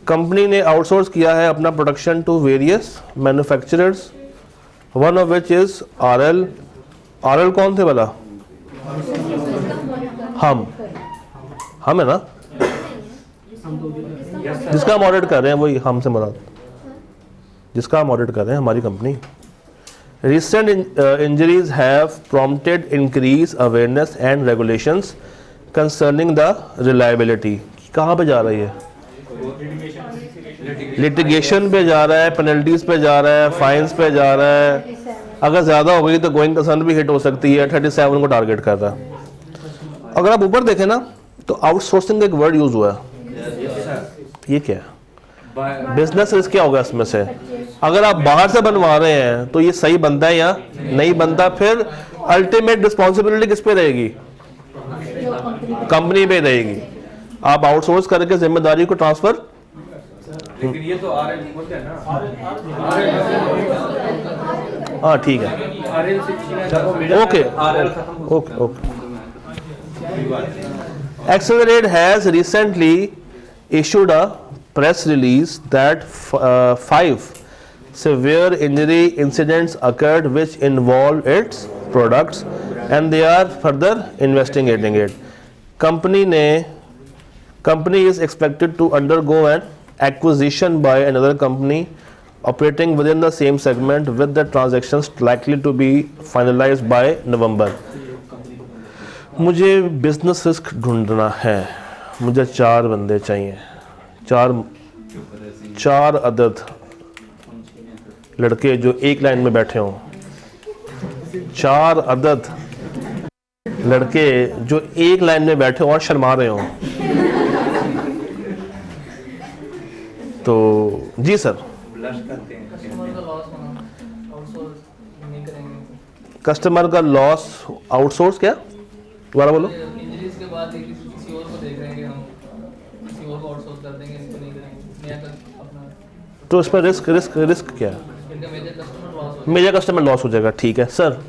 Company ने आउटसोर्स किया है अपना production to various manufacturers, one of which is RL। RL कौन थे भला? हम है ना, जिसका हम ऑडिट कर रहे हैं, वही हमसे मुराद, जिसका हम ऑडिट कर रहे हैं, हमारी company. Recent injuries have prompted increased awareness and regulations concerning the reliability। कहाँ पे जा रही है? लिटिगेशन पे जा रहा है, पेनल्टीज पे जा रहा है, फाइन्स पे जा रहा है। अगर ज़्यादा हो गई तो गोइंग कंसर्न भी हिट हो सकती है। 37 को टारगेट कर रहा है। अगर आप ऊपर देखें ना तो आउटसोर्सिंग का एक वर्ड यूज हुआ है। ये क्या है? बिजनेस रिस्क क्या होगा इसमें से? अगर आप बाहर से बनवा रहे हैं तो ये सही बनता है या नहीं बनता? फिर अल्टीमेट रिस्पॉन्सिबिलिटी किस पे रहेगी? कंपनी पे रहेगी। आप आउटसोर्स करके जिम्मेदारी को ट्रांसफर, लेकिन ये तो RL बोलते हैं ना, हाँ ठीक है, okay okay okay. Accelerate has recently issued a press release that 5 severe injury incidents occurred which involved its products and they are further investigating it. Company is expected to undergo an acquisition by another company operating within the same segment with the transactions likely to be finalized by November. मुझे business risk ढूंढना है, मुझे 4 बंदे चाहिए, 4 अदद लड़के जो एक लाइन में बैठे हों, 4 अदद लड़के जो एक लाइन में बैठे हों और शर्मा रहे हों। तो जी सर, कस्टमर का लॉस आउटसोर्स क्या? दोबारा बोलो। इंजरीज के बाद किसी और को देख रहे हैं कि हम किसी और को आउटसोर्स कर देंगे, इनको नहीं करेंगे, नया अपना। तो इसमें रिस्क क्या है? इनका मेजर कस्टमर लॉस हो जाएगा। ठीक है सर।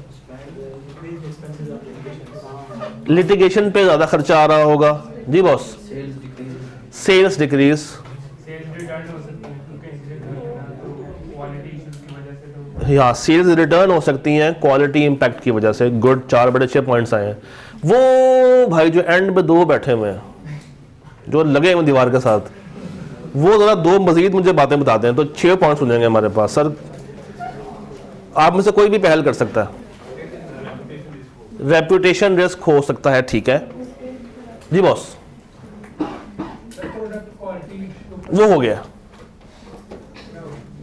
लिटिगेशन पे ज़्यादा खर्चा आ रहा होगा। जी बॉस। सेल्स डिक्रीज, हाँ सेल्स रिटर्न हो सकती हैं क्वालिटी इम्पैक्ट की वजह से। गुड, 4 बड़े अच्छे पॉइंट्स आए हैं। वो भाई जो एंड में 2 बैठे हुए हैं, जो लगे हुए दीवार के साथ, वो ज़रा 2 मजीद मुझे बातें बताते हैं तो 6 पॉइंट्स हो जाएंगे हमारे पास। सर आप में से कोई भी पहल कर सकता है। रेपुटेशन रिस्क हो सकता है, ठीक है जी बॉस। वो हो गया,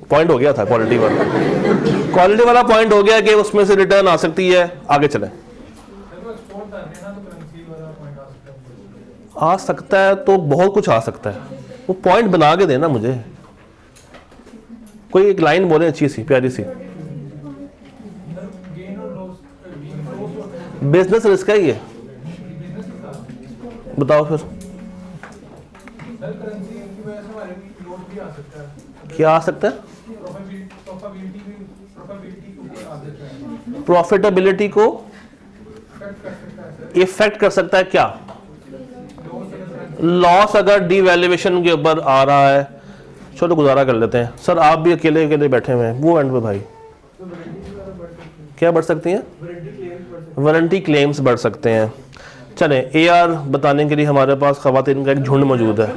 पॉइंट हो गया था क्वालिटी वाला पॉइंट हो गया कि उसमें से रिटर्न आ सकती है। आगे चलें। आ सकता है तो बहुत कुछ आ सकता है, वो पॉइंट बना के देना मुझे। कोई एक लाइन बोले अच्छी सी प्यारी सी। बिजनेस रिस्क है ये, बताओ फिर क्या आ सकता है? प्रॉफिटेबिलिटी को इफेक्ट कर सकता है क्या? लॉस अगर डीवैल्यूएशन के ऊपर आ रहा है, चलो गुजारा कर लेते हैं। सर आप भी अकेले अकेले बैठे हुए हैं, वो एंड पे भाई क्या बढ़ सकती हैं? वारंटी क्लेम्स बढ़ सकते हैं। चलें AR बताने के लिए हमारे पास खवातीन का एक झुंड मौजूद है।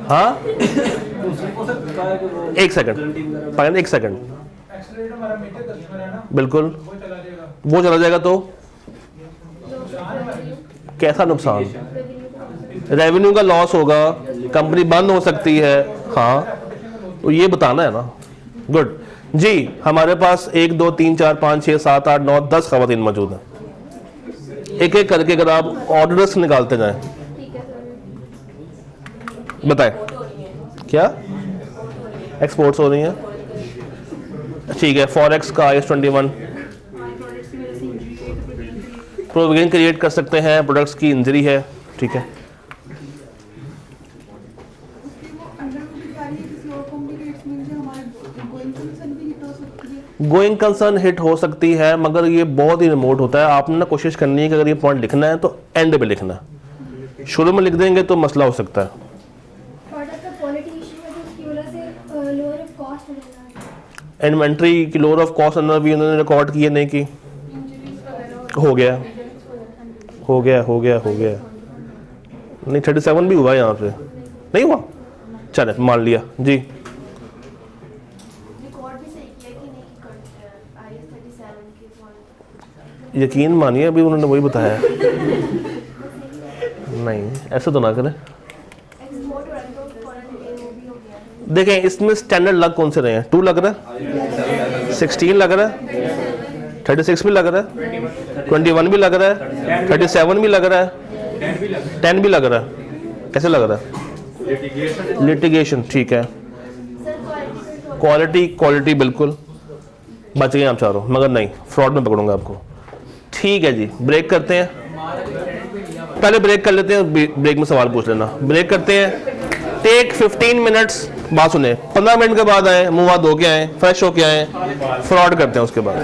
हाँ एक सेकंड, एक सेकंड, एक्सेलरेटर हमारा मेजर कस्टमर है ना, बिल्कुल वो चला जाएगा। वो चला जाएगा तो कैसा नुकसान? रेवेन्यू का लॉस होगा, कंपनी बंद हो सकती है। हाँ तो ये बताना है ना। गुड जी, हमारे पास 1 2 3 4 5 6 7 8 9 10 खवातीन मौजूद हैं। एक एक करके अगर आप ऑर्डर्स निकालते जाएं, ठीक है सर। बताएं क्या एक्सपोर्ट्स हो रही हैं? ठीक है, फॉरेक्स का IS-21 प्रोविजन क्रिएट कर सकते हैं, प्रोडक्ट्स की इंजरी है, ठीक है। गोइंग कंसर्न हिट हो सकती है, मगर ये बहुत ही रिमोट होता है। आपने ना कोशिश करनी है कि अगर ये पॉइंट लिखना है तो एंड पे लिखना है, शुरू में लिख देंगे तो मसला हो सकता है। प्रोडक्ट का क्वालिटी इशू है, जिसकी वजह से लोअर ऑफ कॉस्ट हो जाएगा। इन्वेंट्री की लोअर ऑफ कॉस्ट अंदर भी उन्होंने रिकॉर्ड किए नहीं की, हो गया हो गया हो गया हो गया। नहीं 37 भी हुआ यहाँ पे, नहीं हुआ, चले मान लिया जी। रिकॉर्ड भी सही किया कि नहीं IS-37 के पॉइंट। यकीन मानिए अभी उन्होंने वही बताया है। नहीं ऐसा तो ना करें। एक्सपोर्ट हो रहा है तो फॉरेन वो भी हो गया। देखें इसमें स्टैंडर्ड लग कौन से रहे हैं? 2 लग रहा है, 16 लग रहा है, 36 भी लग रहा है, 21 भी लग रहा है, 37 भी लग रहा है, 10 भी लग रहा है। कैसे लग रहा है? लिटिगेशन, ठीक है। क्वालिटी बिल्कुल बच गए आप चारों, मगर नहीं फ्रॉड में पकड़ूंगा आपको। ठीक है जी, ब्रेक करते हैं, पहले ब्रेक कर लेते हैं, ब्रेक में सवाल पूछ लेना। ब्रेक करते हैं, टेक 15 मिनट्स। बात सुने, 15 मिनट के बाद आए, मुंह हाथ धो के आए, फ्रेश होके आए, फ्रॉड करते हैं उसके बाद।